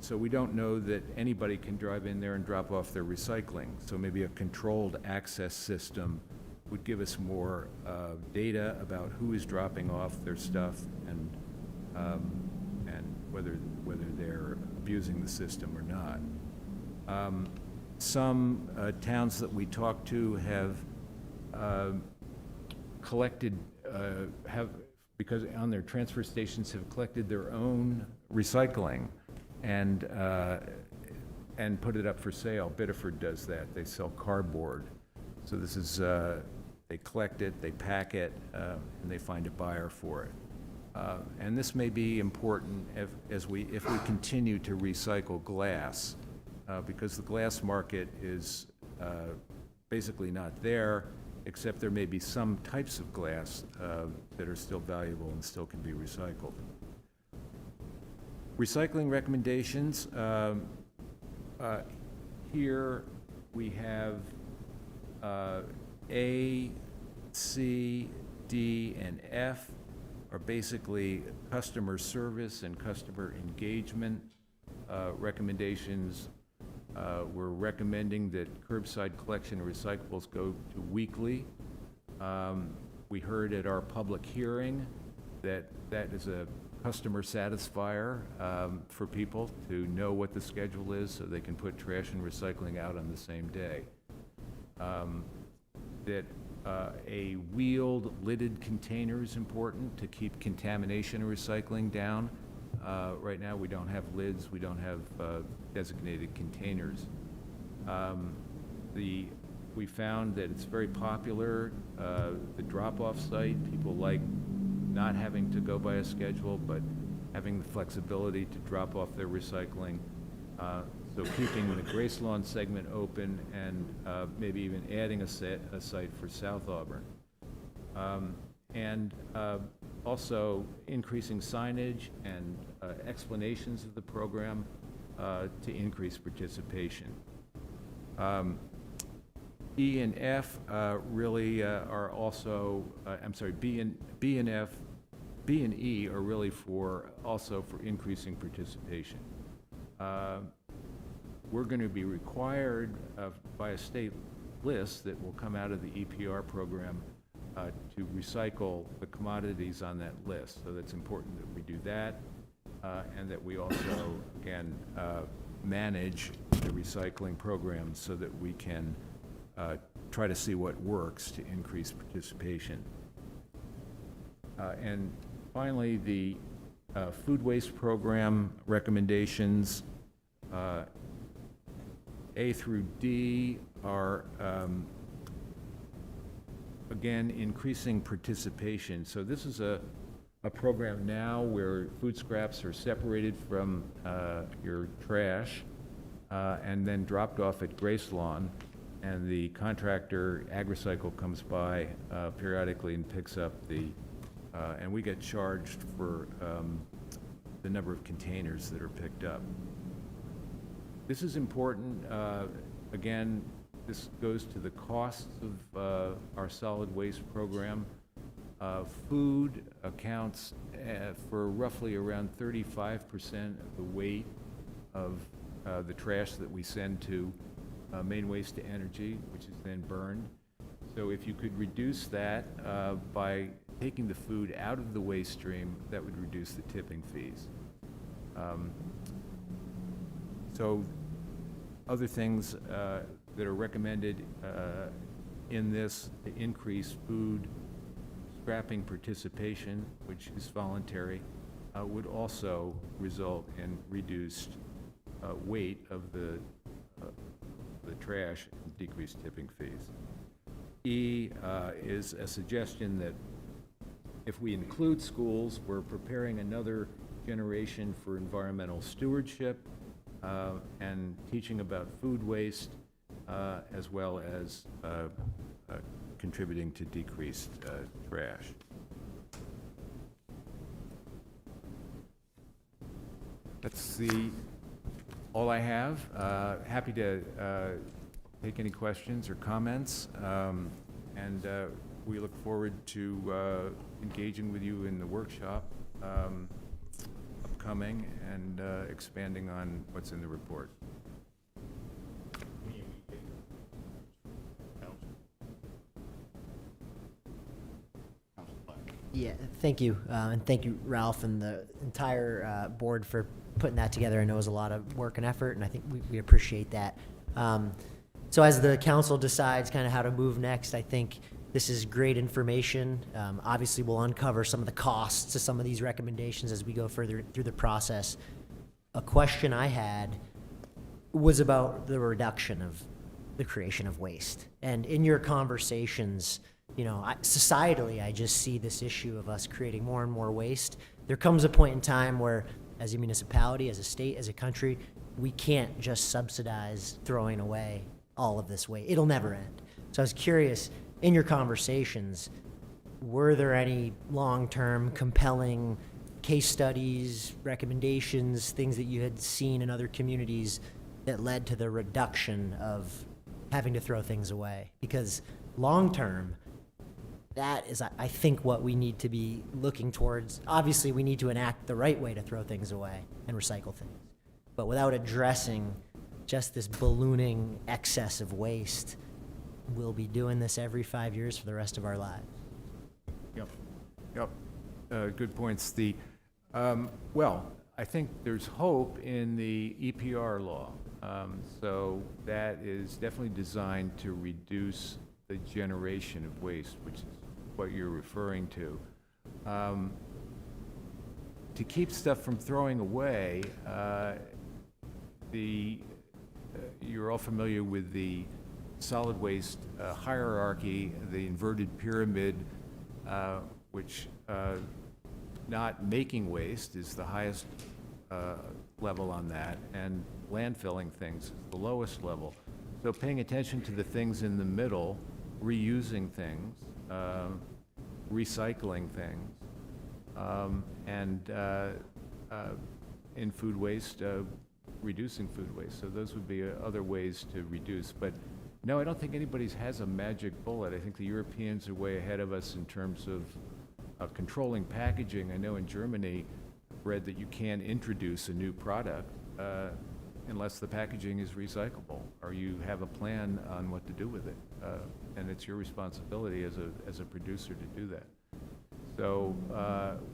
N: So we don't know that anybody can drive in there and drop off their recycling. So maybe a controlled access system would give us more data about who is dropping off their stuff and whether they're abusing the system or not. Some towns that we talked to have collected, because on their transfer stations have collected their own recycling and put it up for sale. Biddeford does that. They sell cardboard. So this is, they collect it, they pack it, and they find a buyer for it. And this may be important if we continue to recycle glass, because the glass market is basically not there, except there may be some types of glass that are still valuable and still can be recycled. Recycling recommendations. Here we have A, C, D, and F are basically customer service and customer engagement recommendations. We're recommending that curbside collection of recyclables go to weekly. We heard at our public hearing that is a customer satisfier for people to know what the schedule is so they can put trash and recycling out on the same day. That a wheeled lidded container is important to keep contamination and recycling down. Right now we don't have lids, we don't have designated containers. We found that it's very popular, the drop-off site. People like not having to go by a schedule, but having the flexibility to drop off their recycling. So keeping the Grace Lawn segment open and maybe even adding a site for South Auburn. And also increasing signage and explanations of the program to increase participation. E and F really are also, I'm sorry, B and E are really also for increasing participation. We're going to be required by a state list that will come out of the EPR program to recycle the commodities on that list. So that's important that we do that, and that we also, again, manage the recycling program so that we can try to see what works to increase participation. And finally, the food waste program recommendations, A through D, are, again, increasing participation. So this is a program now where food scraps are separated from your trash and then dropped off at Grace Lawn, and the contractor, AgriCycle, comes by periodically and picks up and we get charged for the number of containers that are picked up. This is important. Again, this goes to the costs of our solid waste program. Food accounts for roughly around 35% of the weight of the trash that we send to Maine Waste to Energy, which is then burned. So if you could reduce that by taking the food out of the waste stream, that would reduce the tipping fees. So other things that are recommended in this to increase food scrapping participation, which is voluntary, would also result in reduced weight of the trash and decreased tipping fees. E is a suggestion that if we include schools, we're preparing another generation for environmental stewardship and teaching about food waste, as well as contributing to decreased trash. That's all I have. Happy to take any questions or comments, and we look forward to engaging with you in the workshop upcoming and expanding on what's in the report.
G: Yeah, thank you. And thank you, Ralph, and the entire board for putting that together. I know it was a lot of work and effort, and I think we appreciate that. So as the council decides kind of how to move next, I think this is great information. Obviously, we'll uncover some of the costs to some of these recommendations as we go further through the process. A question I had was about the reduction of the creation of waste. And in your conversations, you know, societally, I just see this issue of us creating more and more waste. There comes a point in time where, as a municipality, as a state, as a country, we can't just subsidize throwing away all of this waste. It'll never end. So I was curious, in your conversations, were there any long-term compelling case studies, recommendations, things that you had seen in other communities that led to the reduction of having to throw things away? Because long-term, that is, I think, what we need to be looking towards. Obviously, we need to enact the right way to throw things away and recycle things. But without addressing just this ballooning excess of waste, we'll be doing this every 5 years for the rest of our lives.
N: Yep. Good points. Well, I think there's hope in the EPR law. So that is definitely designed to reduce the generation of waste, which is what you're referring to. To keep stuff from throwing away, you're all familiar with the solid waste hierarchy, the inverted pyramid, which not making waste is the highest level on that, and landfilling things is the lowest level. So paying attention to the things in the middle, reusing things, recycling things, and in food waste, reducing food waste. So those would be other ways to reduce. But no, I don't think anybody has a magic bullet. I think the Europeans are way ahead of us in terms of controlling packaging. I know in Germany, I've read that you can't introduce a new product unless the packaging is recyclable, or you have a plan on what to do with it. And it's your responsibility as a producer to do that. So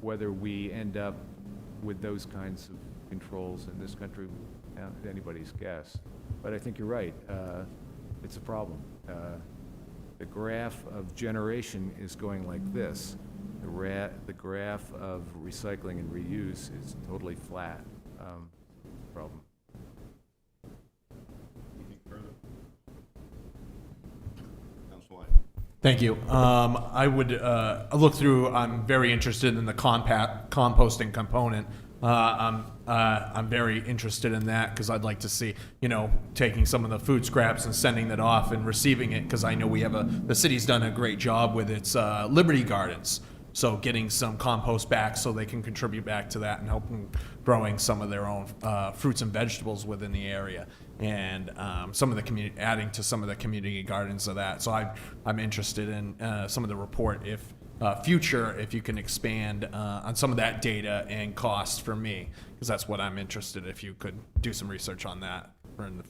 N: whether we end up with those kinds of controls in this country, anybody's guess. But I think you're right. It's a problem. The graph of generation is going like this. the graph of recycling and reuse is totally flat. Problem.
J: Thank you. I would look through. I'm very interested in the composting component. I'm very interested in that because I'd like to see, taking some of the food scraps and sending that off and receiving it, because I know the city's done a great job with its Liberty Gardens. So getting some compost back so they can contribute back to that and help them growing some of their own fruits and vegetables within the area, and some of the adding to some of the community gardens of that. So I'm interested in some of the report if you can expand on some of that data and cost for me, because that's what I'm interested. If you could do some research on that for in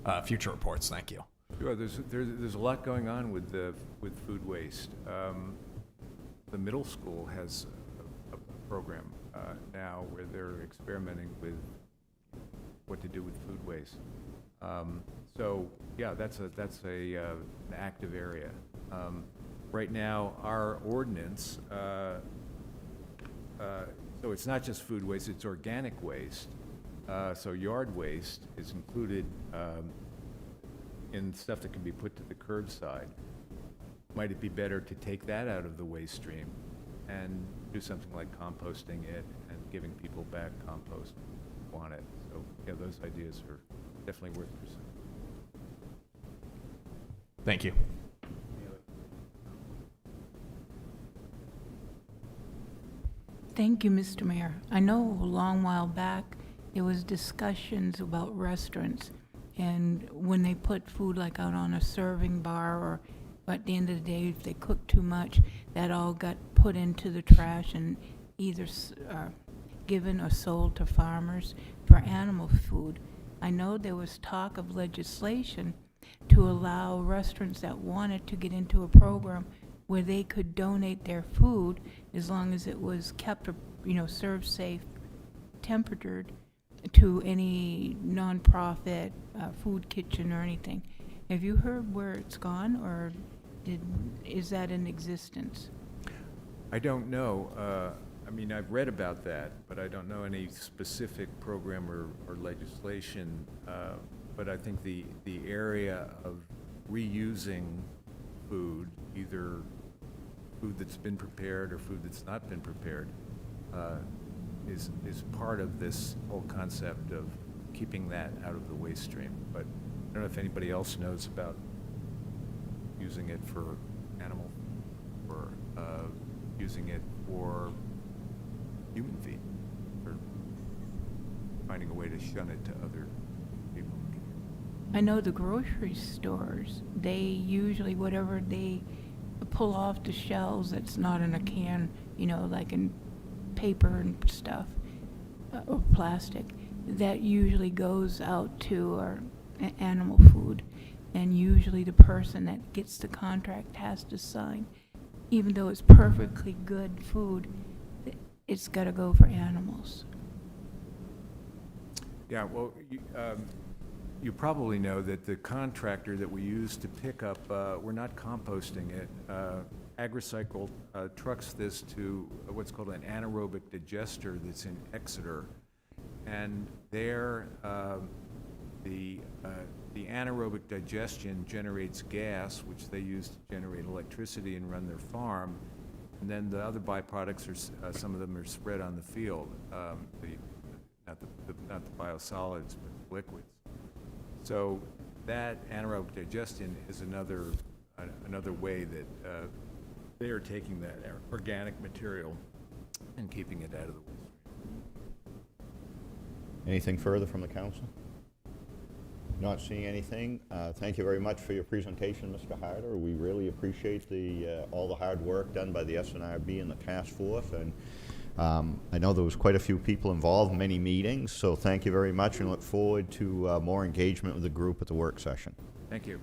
J: the future reports. Thank you.
N: Sure, there's a lot going on with food waste. The middle school has a program now where they're experimenting with what to do with food waste. So yeah, that's an active area. Right now, our ordinance, so it's not just food waste, it's organic waste. So yard waste is included in stuff that can be put to the curbside. Might it be better to take that out of the waste stream and do something like composting it and giving people back compost who want it? So yeah, those ideas are definitely worth pursuing.
J: Thank you.
I: Thank you, Mr. Mayor. I know a long while back, there was discussions about restaurants, and when they put food like out on a serving bar, or at the end of the day, if they cooked too much, that all got put into the trash and either given or sold to farmers for animal food. I know there was talk of legislation to allow restaurants that wanted to get into a program where they could donate their food as long as it was kept, served safe, temperatured, to any nonprofit food kitchen or anything. Have you heard where it's gone, or is that in existence?
N: I don't know. I've read about that, but I don't know any specific program or legislation. But I think the area of reusing food, either food that's been prepared or food that's not been prepared, is part of this whole concept of keeping that out of the waste stream. But I don't know if anybody else knows about using it for animal, or using it for human feed, or finding a way to shun it to other people.
I: I know the grocery stores, they usually, whatever they pull off the shelves that's not in a can, like in paper and stuff, or plastic, that usually goes out to animal food. And usually the person that gets the contract has to sign, even though it's perfectly good food, it's got to go for animals.
N: Yeah, well, you probably know that the contractor that we use to pick up, we're not composting it. AgriCycle trucks this to what's called an anaerobic digester that's in Exeter. And there, the anaerobic digestion generates gas, which they use to generate electricity and run their farm. And then the other byproducts are, some of them are spread on the field, not the biosolids, but liquids. So that anaerobic digestion is another way that they are taking that organic material and keeping it out of the waste.
B: Anything further from the council? Not seeing anything. Thank you very much for your presentation, Mr. Harder. We really appreciate all the hard work done by the SNRB and the task force. And I know there was quite a few people involved, many meetings, so thank you very much, and look forward to more engagement with the group at the work session.
N: Thank you.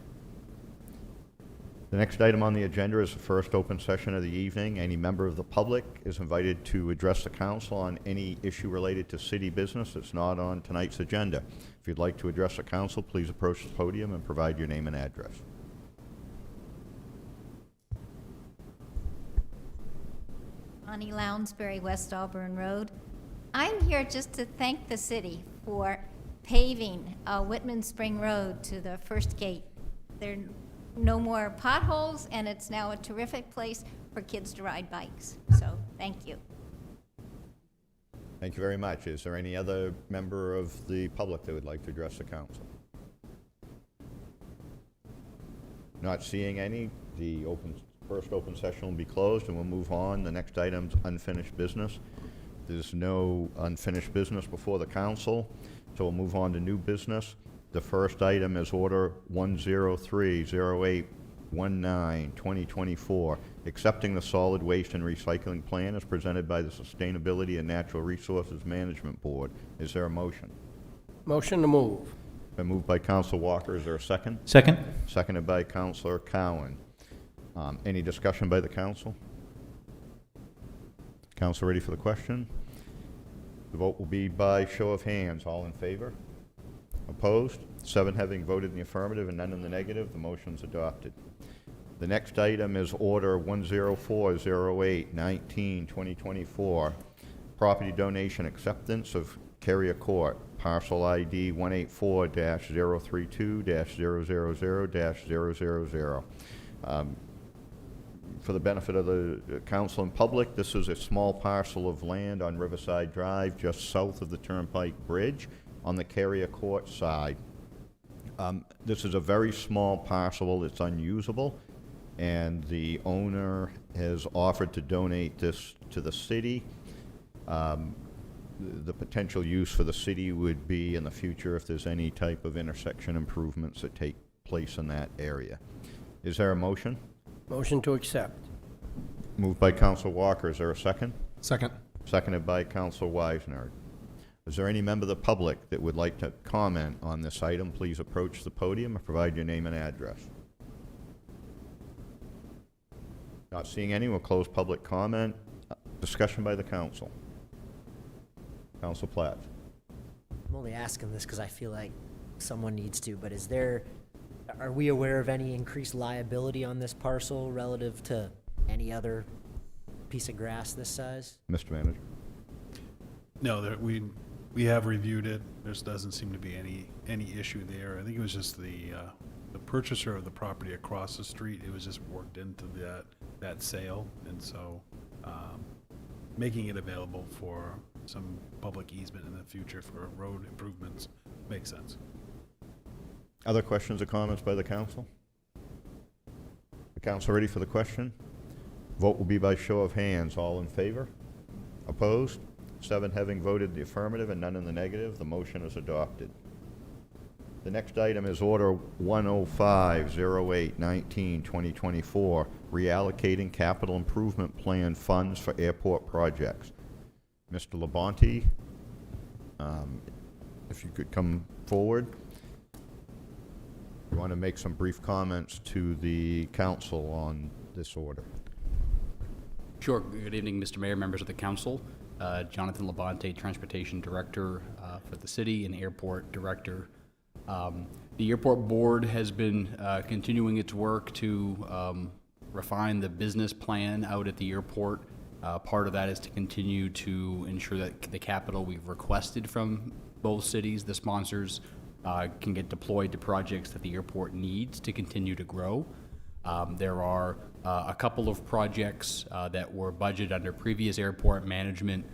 B: The next item on the agenda is the first open session of the evening. Any member of the public is invited to address the council on any issue related to city business that's not on tonight's agenda. If you'd like to address the council, please approach the podium and provide your name and address.
O: Connie Lounsbury, West Auburn Road. I'm here just to thank the city for paving Whitman Spring Road to the first gate. There are no more potholes, and it's now a terrific place for kids to ride bikes. So, thank you.
B: Thank you very much. Is there any other member of the public that would like to address the council? Not seeing any, the first open session will be closed, and we'll move on. The next item's unfinished business. There's no unfinished business before the council, so we'll move on to new business. The first item is Order 1030819, 2024, accepting the solid waste and recycling plan as presented by the Sustainability and Natural Resources Management Board. Is there a motion?
F: Motion to move.
B: Been moved by Council Walker. Is there a second?
H: Second?
B: Seconded by Councilor Cowan. Any discussion by the council? Council ready for the question? The vote will be by show of hands. All in favor? Opposed? 7 having voted in the affirmative and none in the negative, the motion's adopted. The next item is Order 1040819, 2024, property donation acceptance of Carrier Court, parcel ID 184-032-000-000. For the benefit of the council and public, this is a small parcel of land on Riverside Drive, just south of the Turnpike Bridge, on the Carrier Court side. This is a very small parcel. It's unusable, and the owner has offered to donate this to the city. The potential use for the city would be in the future if there's any type of intersection improvements that take place in that area. Is there a motion?
F: Motion to accept.
B: Moved by Council Walker. Is there a second?
J: Second.
B: Seconded by Council Wisner. Is there any member of the public that would like to comment on this item? Please approach the podium and provide your name and address. Not seeing any, we'll close public comment. Discussion by the council. Council Platt.
G: I'm only asking this because I feel like someone needs to, but are we aware of any increased liability on this parcel relative to any other piece of grass this size?
B: Mr. Manager.
E: No, we have reviewed it. There doesn't seem to be any issue there. I think it was just the purchaser of the property across the street. It was just worked into that sale, and so making it available for some public easement in the future for road improvements makes sense.
B: Other questions or comments by the council? The council ready for the question? Vote will be by show of hands. All in favor? Opposed? 7 having voted the affirmative and none in the negative, the motion is adopted. The next item is Order 1050819, 2024, reallocating capital improvement plan funds for airport projects. Mr. Labonte, if you could come forward. We want to make some brief comments to the council on this order.
A: Sure. Good evening, Mr. Mayor, members of the council. Jonathan Labonte, Transportation Director for the city and Airport Director. The Airport Board has been continuing its work to refine the business plan out at the airport. Part of that is to continue to ensure that the capital we've requested from both cities, the sponsors, can get deployed to projects that the airport needs to continue to grow. There are a couple of projects that were budgeted under previous airport management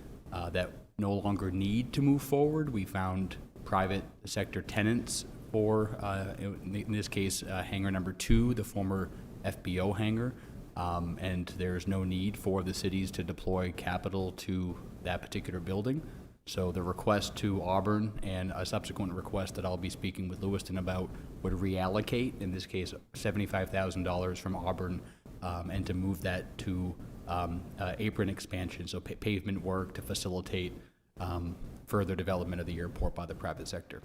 A: that no longer need to move forward. We found private sector tenants for, in this case, hangar number 2, the former FBO hangar, and there's no need for the cities to deploy capital to that particular building. So the request to Auburn and a subsequent request that I'll be speaking with Lewiston about would reallocate, in this case, $75,000 from Auburn and to move that to apron expansion, so pavement work to facilitate further development of the airport by the private sector.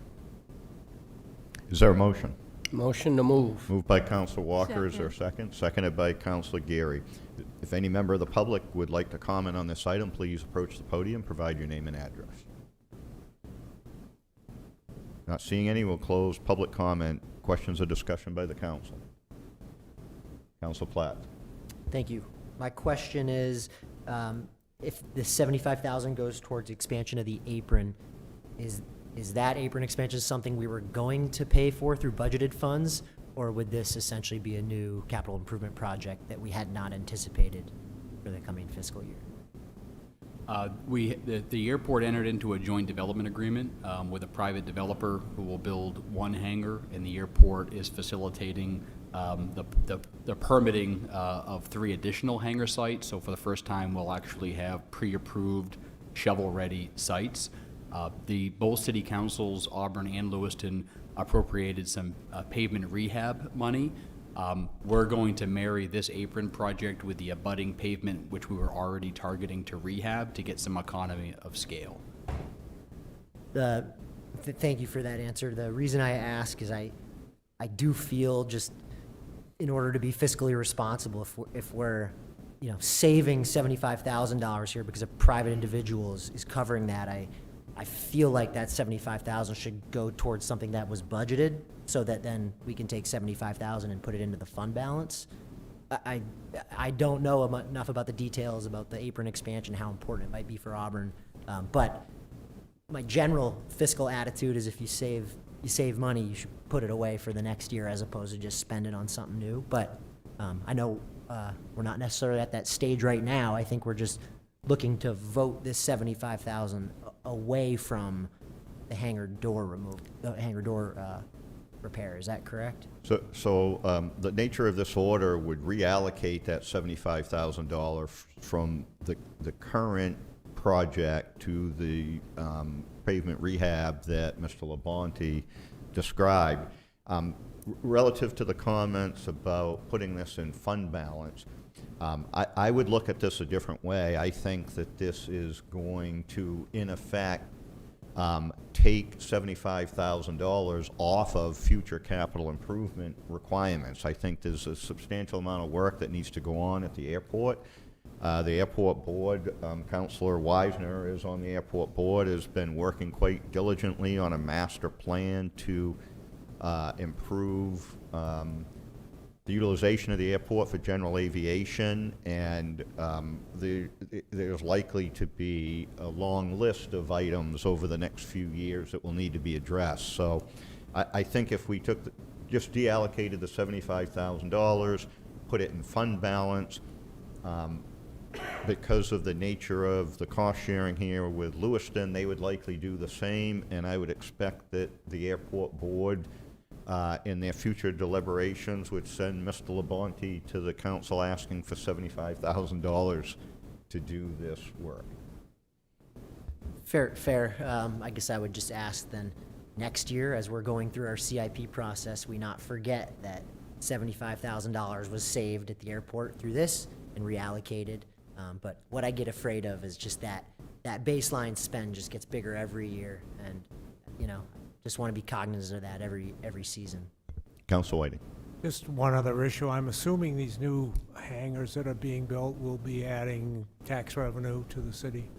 B: Is there a motion?
F: Motion to move.
B: Moved by Council Walker. Is there a second? Seconded by Councilor Geary. If any member of the public would like to comment on this item, please approach the podium, provide your name and address. Not seeing any, we'll close public comment. Questions or discussion by the council? Council Platt.
G: Thank you. My question is, if the 75,000 goes towards expansion of the apron, is that apron expansion something we were going to pay for through budgeted funds? Or would this essentially be a new capital improvement project that we had not anticipated for the coming fiscal year?
A: The airport entered into a joint development agreement with a private developer who will build one hangar, and the airport is facilitating the permitting of 3 additional hangar sites. So for the first time, we'll actually have pre-approved, shovel-ready sites. Both city councils, Auburn and Lewiston, appropriated some pavement rehab money. We're going to marry this apron project with the abutting pavement, which we were already targeting to rehab, to get some economy of scale.
G: Thank you for that answer. The reason I ask is I do feel, just in order to be fiscally responsible, if we're saving $75,000 here because a private individual is covering that, I feel like that $75,000 should go towards something that was budgeted, so that then we can take $75,000 and put it into the fund balance. I don't know enough about the details about the apron expansion, how important it might be for Auburn, but my general fiscal attitude is if you save money, you should put it away for the next year as opposed to just spend it on something new. But I know we're not necessarily at that stage right now. I think we're just looking to vote this $75,000 away from the hangar door repair. Is that correct?
B: So the nature of this order would reallocate that $75,000 from the current project to the pavement rehab that Mr. Labonte described. Relative to the comments about putting this in fund balance, I would look at this a different way. I think that this is going to, in effect, take $75,000 off of future capital improvement requirements. I think there's a substantial amount of work that needs to go on at the airport. The airport board, Councilor Wisner is on the airport board, has been working quite diligently on a master plan to improve the utilization of the airport for general aviation, and there's likely to be a long list of items over the next few years that will need to be addressed. So I think if we just deallocated the $75,000, put it in fund balance, because of the nature of the cost sharing here with Lewiston, they would likely do the same, and I would expect that the airport board in their future deliberations would send Mr. Labonte to the council asking for $75,000 to do this work.
G: Fair. I guess I would just ask then, next year, as we're going through our CIP process, we not forget that $75,000 was saved at the airport through this and reallocated. But what I get afraid of is just that baseline spend just gets bigger every year, and just want to be cognizant of that every season.
B: Council Whiting.
D: Just one other issue. I'm assuming these new hangars that are being built will be adding tax revenue to the city.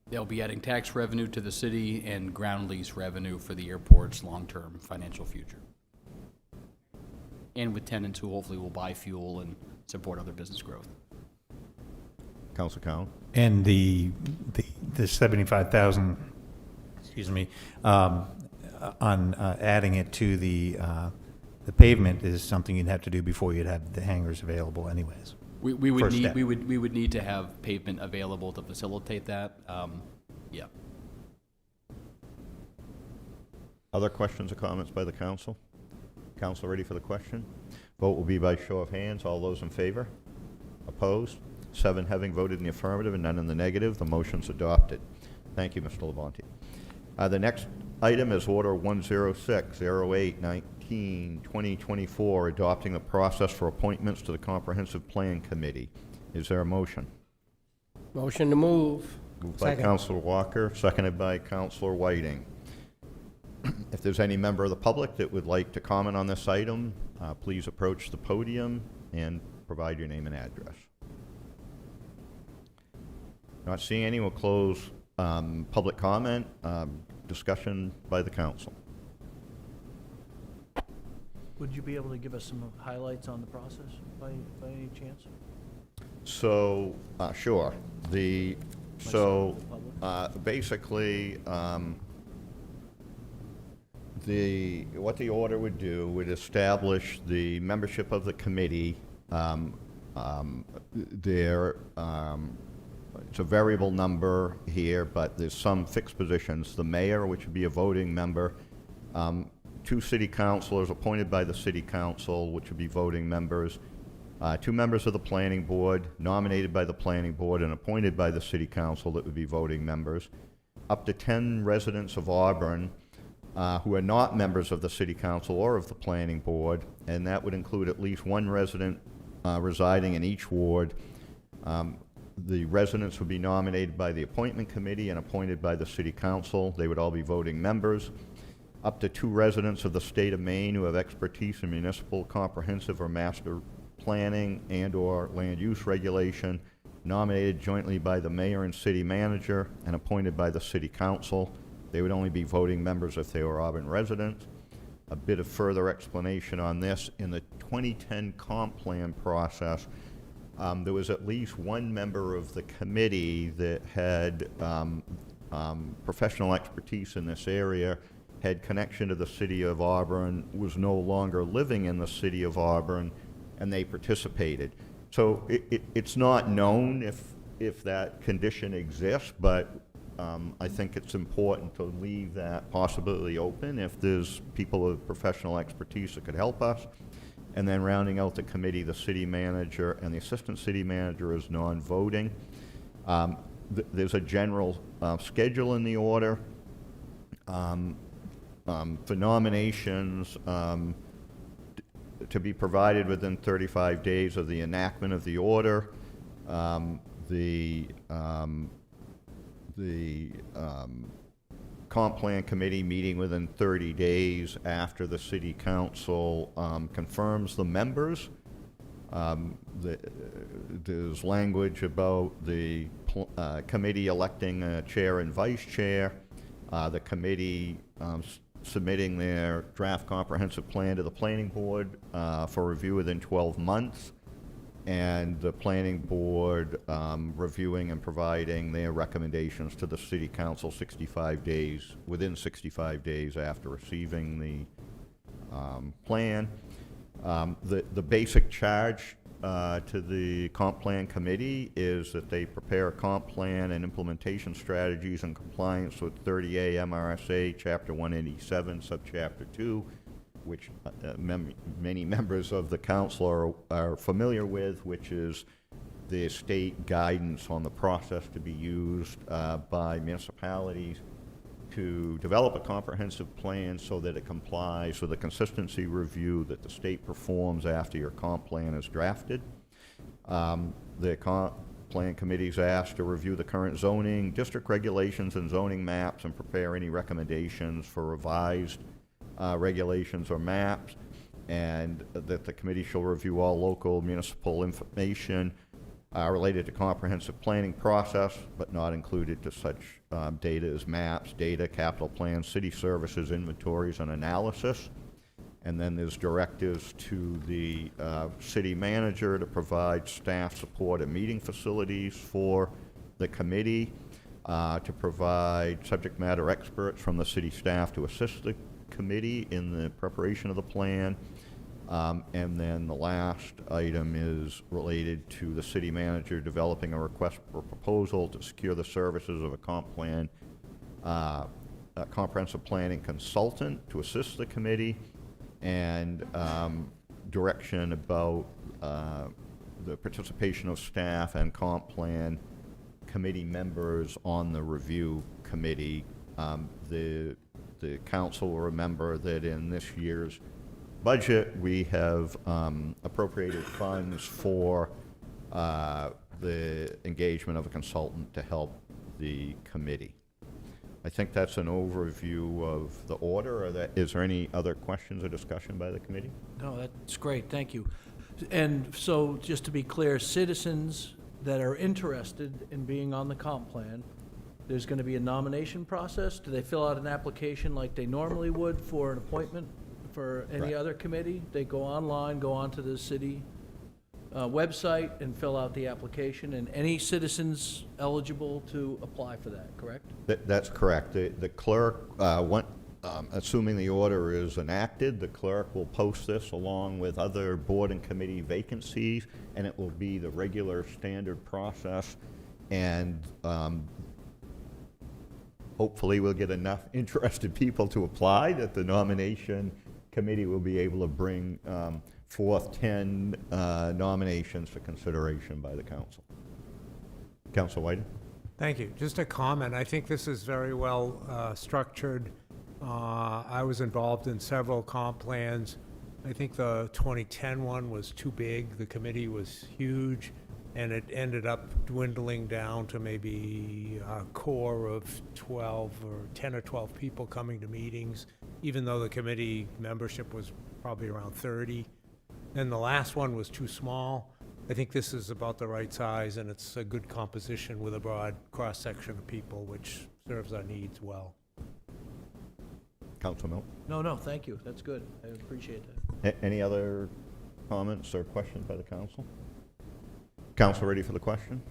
A: They'll be adding tax revenue to the city and ground lease revenue for the airport's long-term financial future. And with tenants who hopefully will buy fuel and support other business growth.
B: Council Cowan.
H: And the 75,000, excuse me, on adding it to the pavement is something you'd have to do before you'd have the hangars available anyways.
A: We would need to have pavement available to facilitate that. Yeah.
B: Other questions or comments by the council? Council ready for the question? Vote will be by show of hands. All those in favor? Opposed? 7 having voted in the affirmative and none in the negative, the motion's adopted. Thank you, Mr. Labonte. The next item is Order 106-08-19-2024, adopting the process for appointments to the Comprehensive Plan Committee. Is there a motion?
F: Motion to move.
B: Moved by Councilor Walker, seconded by Councilor Whiting. If there's any member of the public that would like to comment on this item, please approach the podium and provide your name and address. Not seeing any, we'll close public comment, discussion by the council.
L: Would you be able to give us some highlights on the process by any chance?
B: So, sure. Basically, what the order would do would establish the membership of the committee. It's a variable number here, but there's some fixed positions. The mayor, which would be a voting member, 2 city councilors appointed by the city council, which would be voting members, 2 members of the planning board, nominated by the planning board and appointed by the city council, that would be voting members, up to 10 residents of Auburn who are not members of the city council or of the planning board, and that would include at least 1 resident residing in each ward. The residents would be nominated by the appointment committee and appointed by the city council. They would all be voting members. Up to 2 residents of the state of Maine who have expertise in municipal, comprehensive, or master planning and/or land use regulation, nominated jointly by the mayor and city manager and appointed by the city council. They would only be voting members if they were Auburn residents. A bit of further explanation on this: in the 2010 comp plan process, there was at least 1 member of the committee that had professional expertise in this area, had connection to the city of Auburn, was no longer living in the city of Auburn, and they participated. So it's not known if that condition exists, but I think it's important to leave that possibility open if there's people with professional expertise that could help us. And then rounding out the committee, the city manager and the assistant city manager is non-voting. There's a general schedule in the order for nominations to be provided within 35 days of the enactment of the order. The comp plan committee meeting within 30 days after the city council confirms the members. There's language about the committee electing a chair and vice chair, the committee submitting their draft comprehensive plan to the planning board for review within 12 months, and the planning board reviewing and providing their recommendations to the city council within 65 days after receiving the plan. The basic charge to the comp plan committee is that they prepare a comp plan and implementation strategies in compliance with 30A MRSA Chapter 187, Subchapter 2, which many members of the council are familiar with, which is the state guidance on the process to be used by municipalities to develop a comprehensive plan so that it complies with the consistency review that the state performs after your comp plan is drafted. The comp plan committee is asked to review the current zoning, district regulations, and zoning maps and prepare any recommendations for revised regulations or maps, and that the committee shall review all local municipal information related to comprehensive planning process, but not included to such data as maps, data, capital plans, city services, inventories, and analysis. And then there's directives to the city manager to provide staff support and meeting facilities for the committee, to provide subject matter experts from the city staff to assist the committee in the preparation of the plan. And then the last item is related to the city manager developing a request for proposal to secure the services of a comprehensive planning consultant to assist the committee, and direction about the participation of staff and comp plan committee members on the review committee. The council will remember that in this year's budget, we have appropriated funds for the engagement of a consultant to help the committee. I think that's an overview of the order. Is there any other questions or discussion by the committee?
L: No, that's great, thank you. And so, just to be clear, citizens that are interested in being on the comp plan, there's going to be a nomination process? Do they fill out an application like they normally would for an appointment for any
B: Right.
L: other committee? They go online, go onto the city website and fill out the application, and any citizens eligible to apply for that, correct?
B: That's correct. The clerk, assuming the order is enacted, the clerk will post this along with other board and committee vacancies, and it will be the regular standard process. And hopefully we'll get enough interested people to apply that the nomination committee will be able to bring forth 10 nominations for consideration by the council. Council Whiting?
D: Thank you. Just a comment. I think this is very well structured. I was involved in several comp plans. I think the 2010 one was too big. The committee was huge, and it ended up dwindling down to maybe a core of 12 or 10 or 12 people coming to meetings, even though the committee membership was probably around 30. And the last one was too small. I think this is about the right size, and it's a good composition with a broad cross-section of people, which serves our needs well.
B: Council Mill?
L: No, thank you. That's good. I appreciate that.
B: Any other comments or questions by the council? Council ready for the question?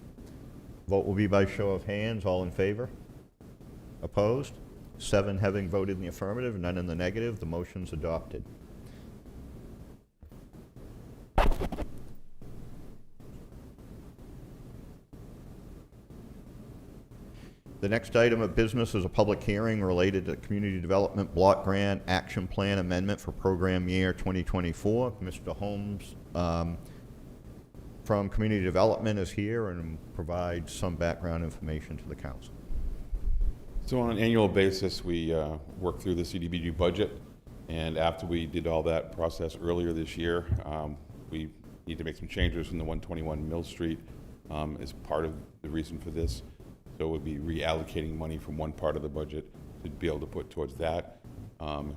B: Vote will be by show of hands. All in favor? Opposed? 7 having voted in the affirmative, none in the negative. The motion's adopted. The next item of business is a public hearing related to Community Development Block Grant Action Plan Amendment for Program Year 2024. Mr. Holmes from Community Development is here and provides some background information to the council.
P: So on an annual basis, we work through the CDBG budget, and after we did all that process earlier this year, we need to make some changes in the 121 Mill Street as part of the reason for this. So we'll be reallocating money from one part of the budget to be able to put towards that.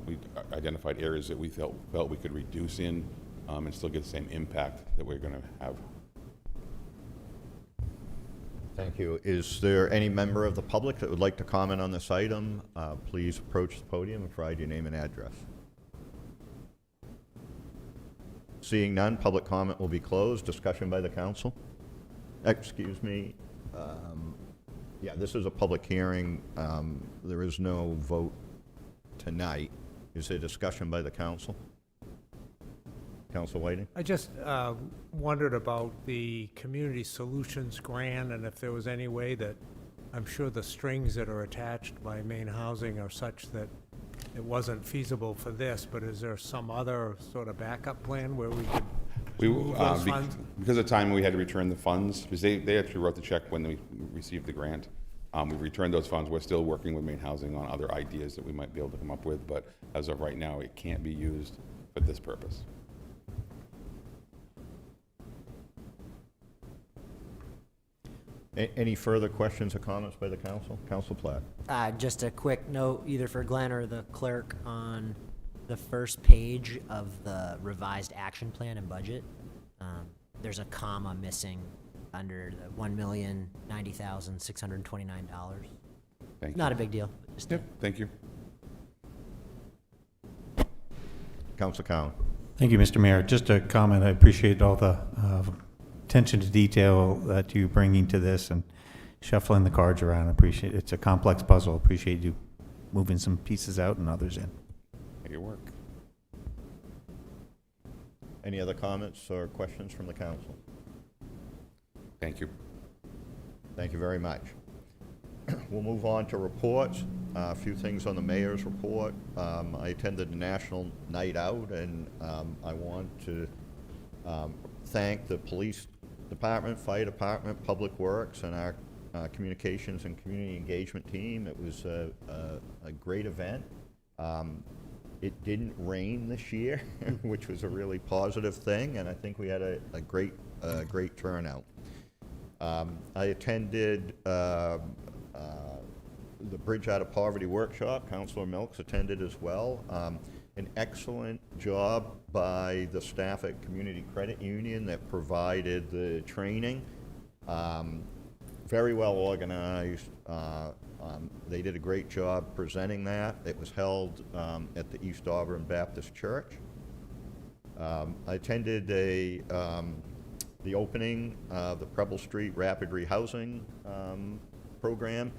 P: We identified areas that we felt we could reduce in and still get the same impact that we're going to have.
B: Thank you. Is there any member of the public that would like to comment on this item? Please approach the podium and provide your name and address. Seeing none, public comment will be closed. Discussion by the council. Excuse me. Yeah, this is a public hearing. There is no vote tonight. Is there discussion by the council? Council Whiting?
D: I just wondered about the Community Solutions Grant, and if there was any way that, I'm sure the strings that are attached by Maine Housing are such that it wasn't feasible for this, but is there some other sort of backup plan where we could move those funds?
P: Because of time, we had to return the funds, because they actually wrote the check when we received the grant. We returned those funds. We're still working with Maine Housing on other ideas that we might be able to come up with, but as of right now, it can't be used for this purpose.
B: Any further questions or comments by the council? Council Platt.
G: Just a quick note, either for Glenn or the clerk, on the first page of the revised action plan and budget. There's a comma missing under the $1,090,629.
P: Thank you.
G: Not a big deal. Just
P: Yep, thank you.
B: Council Cowan.
H: Thank you, Mr. Mayor. Just a comment. I appreciate all the attention to detail that you're bringing to this and shuffling the cards around. I appreciate it. It's a complex puzzle. Appreciate you moving some pieces out and others in.
P: Make it work.
B: Any other comments or questions from the council?
P: Thank you.
B: Thank you very much. We'll move on to reports. A few things on the mayor's report. I attended the National Night Out, and I want to thank the police department, fire department, public works, and our communications and community engagement team. It was a great event. It didn't rain this year, which was a really positive thing, and I think we had a great turnout. I attended the Bridge Out of Poverty workshop. Councilor Milks attended as well. An excellent job by the staff at Community Credit Union that provided the training. Very well organized. They did a great job presenting that. It was held at the East Auburn Baptist Church. I attended a the opening of the Preble Street Rapid Rehousing Program.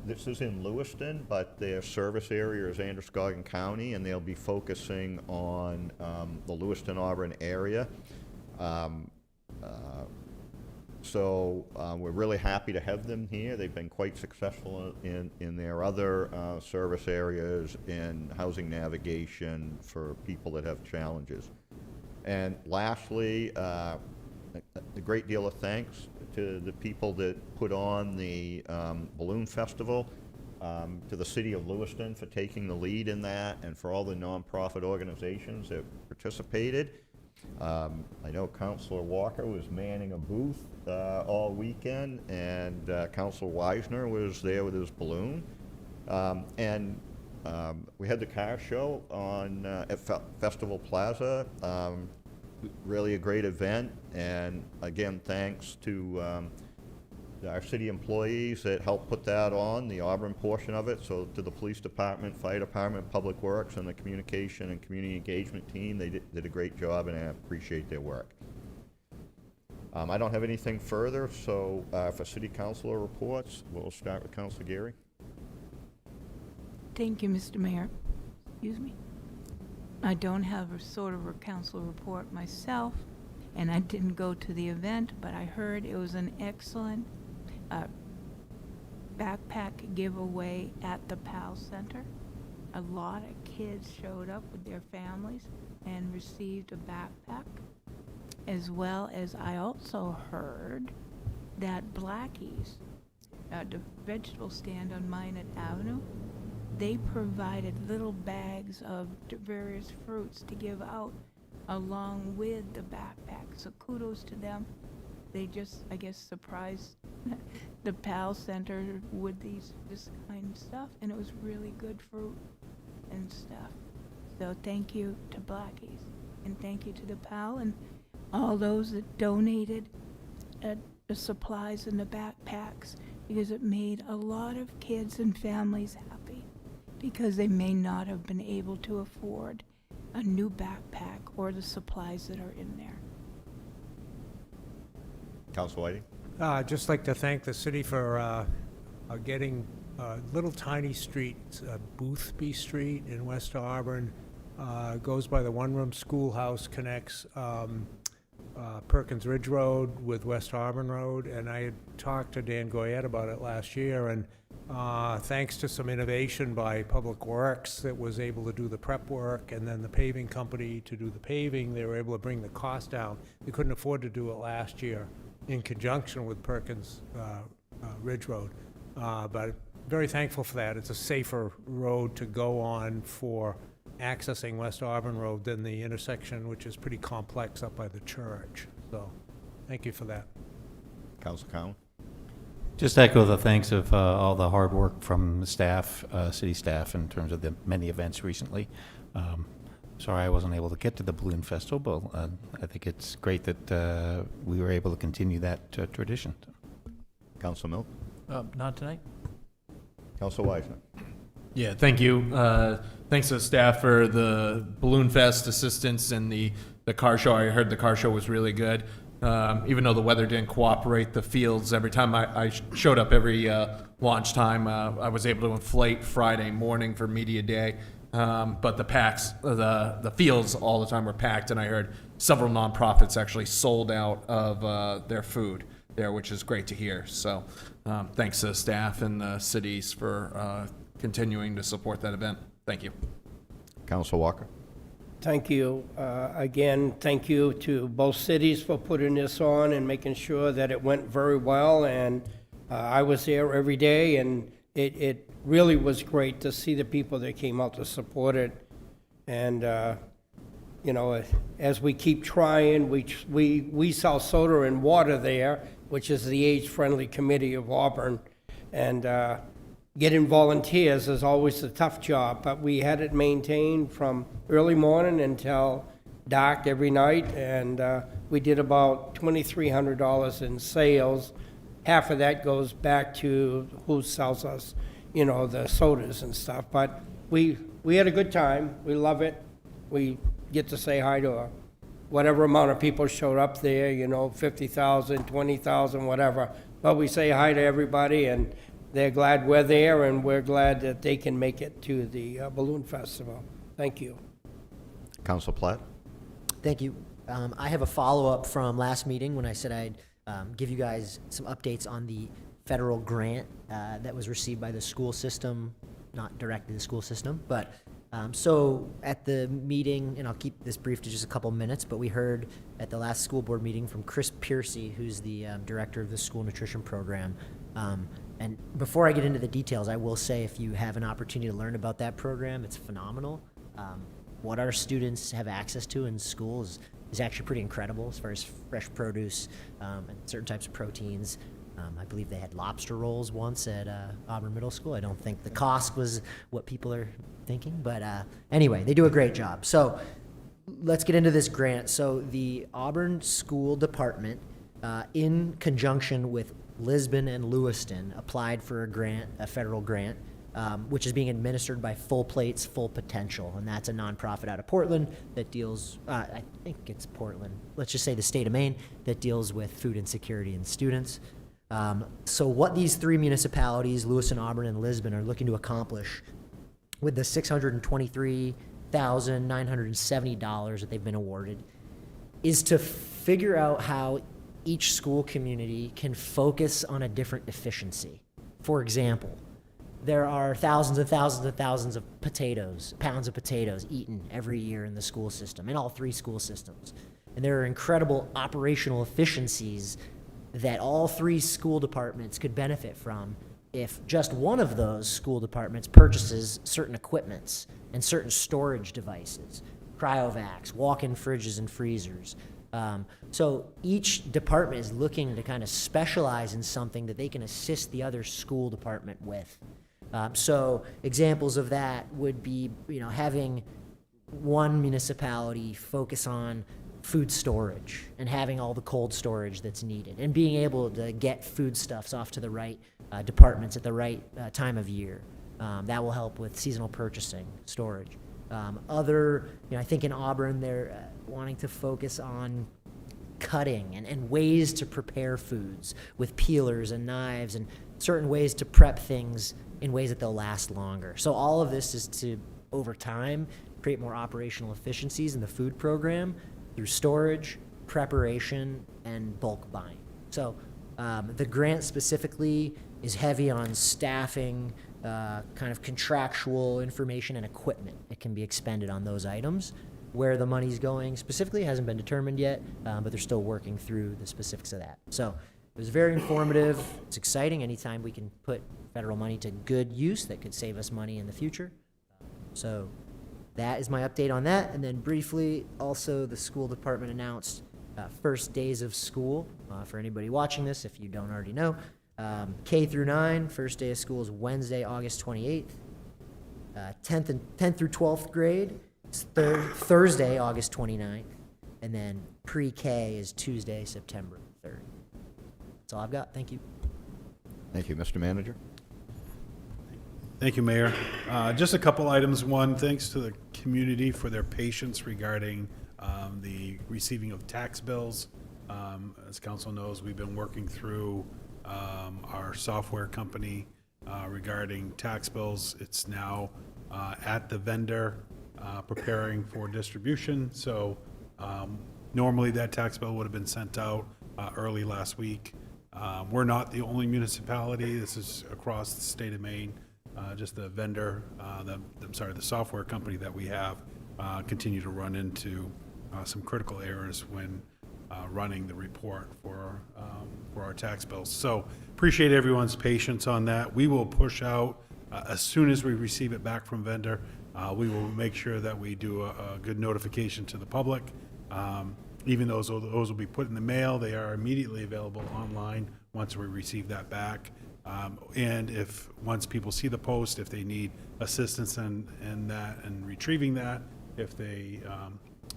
B: This is in Lewiston, but their service area is Androscoggin County, and they'll be focusing on the Lewiston-Auburn area. So we're really happy to have them here. They've been quite successful in their other service areas in housing navigation for people that have challenges. And lastly, a great deal of thanks to the people that put on the Balloon Festival, to the City of Lewiston for taking the lead in that, and for all the nonprofit organizations that participated. I know Councilor Walker was manning a booth all weekend, and Councilor Weisner was there with his balloon. And we had the car show on at Festival Plaza. Really a great event, and again, thanks to our city employees that helped put that on, the Auburn portion of it. So to the police department, fire department, public works, and the communication and community engagement team, they did a great job, and I appreciate their work. I don't have anything further, so for city councilor reports, we'll start with Councilor Geary.
I: Thank you, Mr. Mayor. Excuse me. I don't have a sort of a council report myself, and I didn't go to the event, but I heard it was an excellent backpack giveaway at the PAL Center. A lot of kids showed up with their families and received a backpack, as well as I also heard that Blackie's, the vegetable stand on Minot Avenue, they provided little bags of various fruits to give out along with the backpack. So kudos to them. They just, I guess, surprised the PAL Center with this kind of stuff, and it was really good fruit and stuff. So thank you to Blackie's, and thank you to the PAL and all those that donated the supplies and the backpacks, because it made a lot of kids and families happy, because they may not have been able to afford a new backpack or the supplies that are in there.
B: Councilor Whiting?
D: I'd just like to thank the city for getting little tiny streets, Boothby Street in West Auburn, goes by the one-room schoolhouse, connects Perkins Ridge Road with West Auburn Road, and I had talked to Dan Goyette about it last year, and thanks to some innovation by Public Works that was able to do the prep work, and then the paving company to do the paving, they were able to bring the cost down. They couldn't afford to do it last year in conjunction with Perkins Ridge Road, but very thankful for that. It's a safer road to go on for accessing West Auburn Road than the intersection, which is pretty complex up by the church. So thank you for that.
B: Councilor Cowan?
H: Just echo the thanks of all the hard work from the staff, city staff, in terms of the many events recently. Sorry I wasn't able to get to the Balloon Festival, but I think it's great that we were able to continue that tradition.
B: Councilor Milk?
L: Not tonight.
B: Councilor Weisner?
J: Yeah, thank you. Thanks to the staff for the Balloon Fest assistance and the car show. I heard the car show was really good. Even though the weather didn't cooperate, the fields, every time I showed up every launch time, I was able to inflate Friday morning for media day. But the packs, the fields all the time were packed, and I heard several nonprofits actually sold out of their food there, which is great to hear. So thanks to the staff and the cities for continuing to support that event. Thank you.
B: Councilor Walker?
F: Thank you. Again, thank you to both cities for putting this on and making sure that it went very well. And I was there every day, and it really was great to see the people that came out to support it. And, you know, as we keep trying, we sell soda and water there, which is the age-friendly committee of Auburn. And getting volunteers is always a tough job, but we had it maintained from early morning until dark every night, and we did about $2,300 in sales. Half of that goes back to who sells us, you know, the sodas and stuff. But we had a good time. We love it. We get to say hi to whatever amount of people showed up there, 50,000, 20,000, whatever. But we say hi to everybody, and they're glad we're there, and we're glad that they can make it to the Balloon Festival. Thank you.
B: Council Platt?
G: Thank you. I have a follow-up from last meeting when I said I'd give you guys some updates on the federal grant that was received by the school system, not directly the school system, but so at the meeting, and I'll keep this brief to just a couple minutes, but we heard at the last school board meeting from Chris Piercy, who's the director of the school nutrition program. And before I get into the details, I will say if you have an opportunity to learn about that program, it's phenomenal. What our students have access to in schools is actually pretty incredible as far as fresh produce and certain types of proteins. I believe they had lobster rolls once at Auburn Middle School. I don't think the cost was what people are thinking, but anyway, they do a great job. So let's get into this grant. So the Auburn School Department, in conjunction with Lisbon and Lewiston, applied for a grant, a federal grant, which is being administered by Full Plates, Full Potential, and that's a nonprofit out of Portland that deals, I think it's Portland, let's just say the state of Maine, that deals with food insecurity in students. So what these three municipalities, Lewiston, Auburn, and Lisbon, are looking to accomplish with the $623,970 that they've been awarded is to figure out how each school community can focus on a different efficiency. For example, there are thousands and thousands and thousands of pounds of potatoes eaten every year in the school system, in all three school systems. And there are incredible operational efficiencies that all three school departments could benefit from if just one of those school departments purchases certain equipments and certain storage devices, cryovacs, walk-in fridges and freezers. So each department is looking to kind of specialize in something that they can assist the other school department with. So examples of that would be, having one municipality focus on food storage and having all the cold storage that's needed and being able to get foodstuffs off to the right departments at the right time of year. That will help with seasonal purchasing, storage. I think in Auburn, they're wanting to focus on cutting and ways to prepare foods with peelers and knives and certain ways to prep things in ways that they'll last longer. So all of this is to, over time, create more operational efficiencies in the food program through storage, preparation, and bulk buying. So the grant specifically is heavy on staffing, kind of contractual information and equipment that can be expended on those items. Where the money's going specifically hasn't been determined yet, but they're still working through the specifics of that. So it was very informative. It's exciting anytime we can put federal money to good use that could save us money in the future. So that is my update on that. And then briefly, also the school department announced first days of school. For anybody watching this, if you don't already know, K through 9, first day of school is Wednesday, August 28th. 10th through 12th grade, it's Thursday, August 29th. And then pre-K is Tuesday, September 3rd. That's all I've got. Thank you.
B: Thank you, Mr. Manager.
E: Thank you, Mayor. Just a couple items. One, thanks to the community for their patience regarding the receiving of tax bills. As council knows, we've been working through our software company regarding tax bills. It's now at the vendor preparing for distribution. So normally that tax bill would have been sent out early last week. We're not the only municipality. This is across the state of Maine. Just the vendor, the software company that we have continue to run into some critical errors when running the report for our tax bills. So appreciate everyone's patience on that. We will push out as soon as we receive it back from vendor. We will make sure that we do a good notification to the public. Even those will be put in the mail, they are immediately available online once we receive that back. And if once people see the post, if they need assistance in that and retrieving that, if they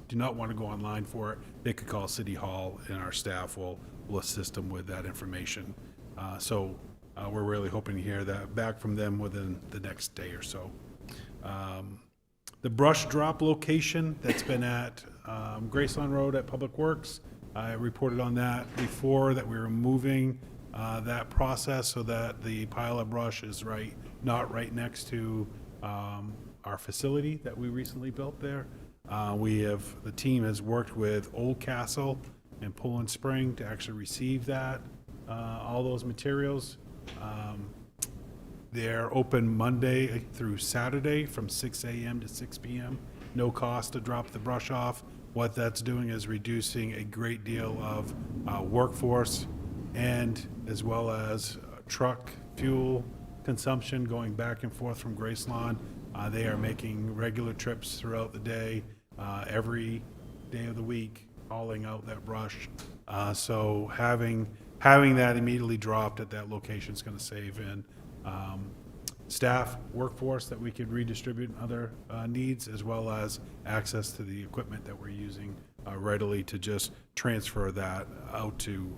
E: do not want to go online for it, they could call City Hall and our staff will assist them with that information. So we're really hoping to hear that back from them within the next day or so. The brush drop location that's been at Graceland Road at Public Works. I reported on that before, that we were moving that process so that the pile of brush is not right next to our facility that we recently built there. The team has worked with Old Castle and Poland Spring to actually receive that, all those materials. They're open Monday through Saturday from 6 a.m. to 6 p.m. No cost to drop the brush off. What that's doing is reducing a great deal of workforce and as well as truck fuel consumption going back and forth from Gracelawn. They are making regular trips throughout the day, every day of the week, hauling out that brush. So having that immediately dropped at that location is going to save in staff, workforce that we could redistribute in other needs, as well as access to the equipment that we're using readily to just transfer that out to,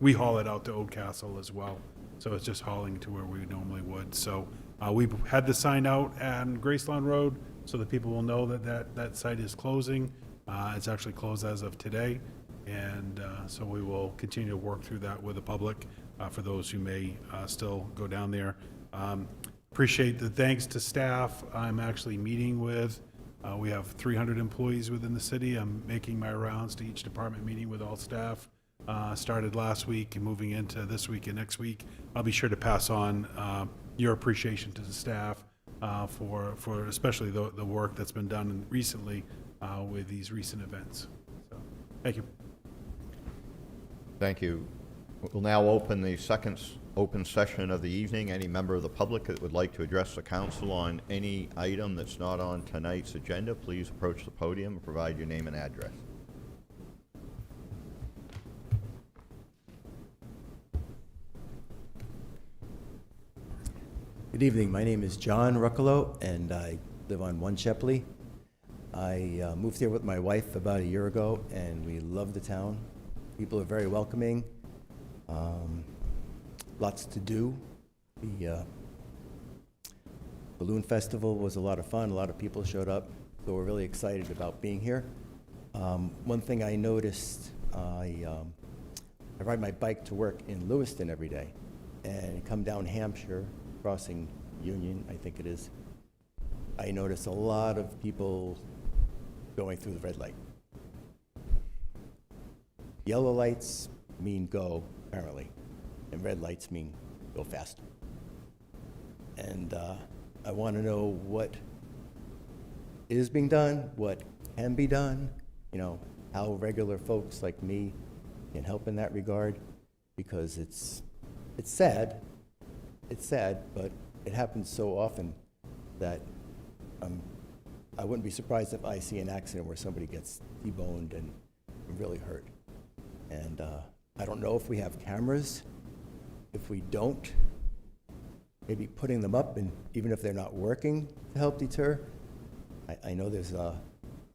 E: we haul it out to Old Castle as well. So it's just hauling to where we normally would. So we've had the sign out on Gracelawn Road so that people will know that site is closing. It's actually closed as of today. And so we will continue to work through that with the public for those who may still go down there. Appreciate the thanks to staff. I'm actually meeting with, we have 300 employees within the city. I'm making my rounds to each department, meeting with all staff. Started last week and moving into this week and next week. I'll be sure to pass on your appreciation to the staff for especially the work that's been done recently with these recent events. So, thank you.
B: Thank you. We'll now open the second open session of the evening. Any member of the public that would like to address the council on any item that's not on tonight's agenda, please approach the podium and provide your name and address.
Q: Good evening. My name is John Ruccolo, and I live on 1 Shepley. I moved here with my wife about a year ago, and we love the town. People are very welcoming. Lots to do. The Balloon Festival was a lot of fun. A lot of people showed up, so we're really excited about being here. One thing I noticed, I ride my bike to work in Lewiston every day, and come down Hampshire, crossing Union, I think it is. I notice a lot of people going through the red light. Yellow lights mean go, apparently, and red lights mean go faster. And I want to know what is being done, what can be done, you know, how regular folks like me can help in that regard, because it's sad. It's sad, but it happens so often that I wouldn't be surprised if I see an accident where somebody gets T-boned and really hurt. And I don't know if we have cameras. If we don't, maybe putting them up, and even if they're not working, to help deter. I know there's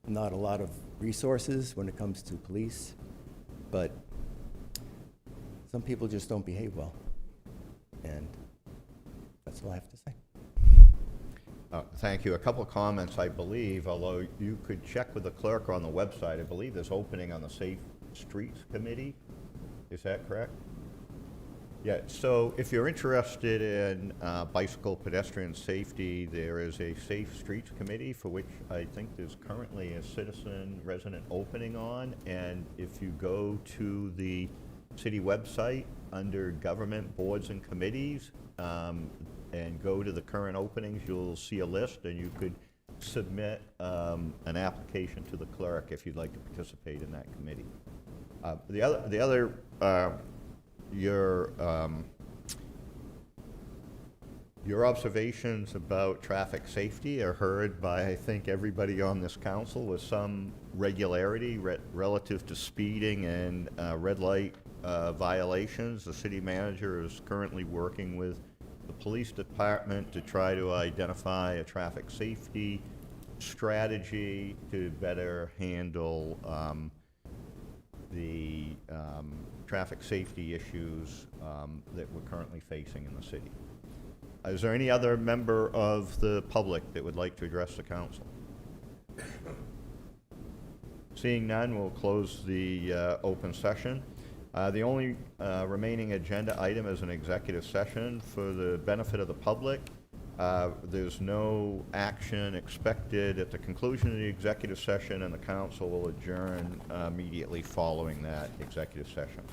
Q: not a lot of resources when it comes to police, but some people just don't behave well. And that's all I have to say.
B: Thank you. A couple of comments, I believe, although you could check with the clerk on the website. I believe there's opening on the Safe Streets Committee. Is that correct? Yeah, so if you're interested in bicycle pedestrian safety, there is a Safe Streets Committee for which I think there's currently a citizen resident opening on. And if you go to the city website under government boards and committees and go to the current openings, you'll see a list, and you could submit an application to the clerk if you'd like to participate in that committee. Your observations about traffic safety are heard by, I think, everybody on this council with some regularity relative to speeding and red light violations. The city manager is currently working with the police department to try to identify a traffic safety strategy to better handle the traffic safety issues that we're currently facing in the city. Is there any other member of the public that would like to address the council? Seeing none, we'll close the open session. The only remaining agenda item is an executive session for the benefit of the public. There's no action expected at the conclusion of the executive session, and the council will adjourn immediately following that executive session.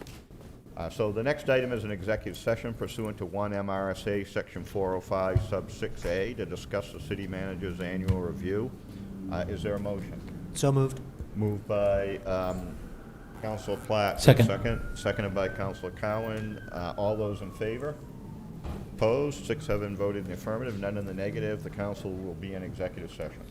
B: So the next item is an executive session pursuant to 1 MRSA Section 405 Sub 6A to discuss the city manager's annual review. Is there a motion?
G: So moved.
B: Moved by Councilor Platt.
L: Second.
B: Seconded by Councilor Cowan. All those in favor? Opposed? 6 have been voted in the affirmative, none in the negative. The council will be in executive session.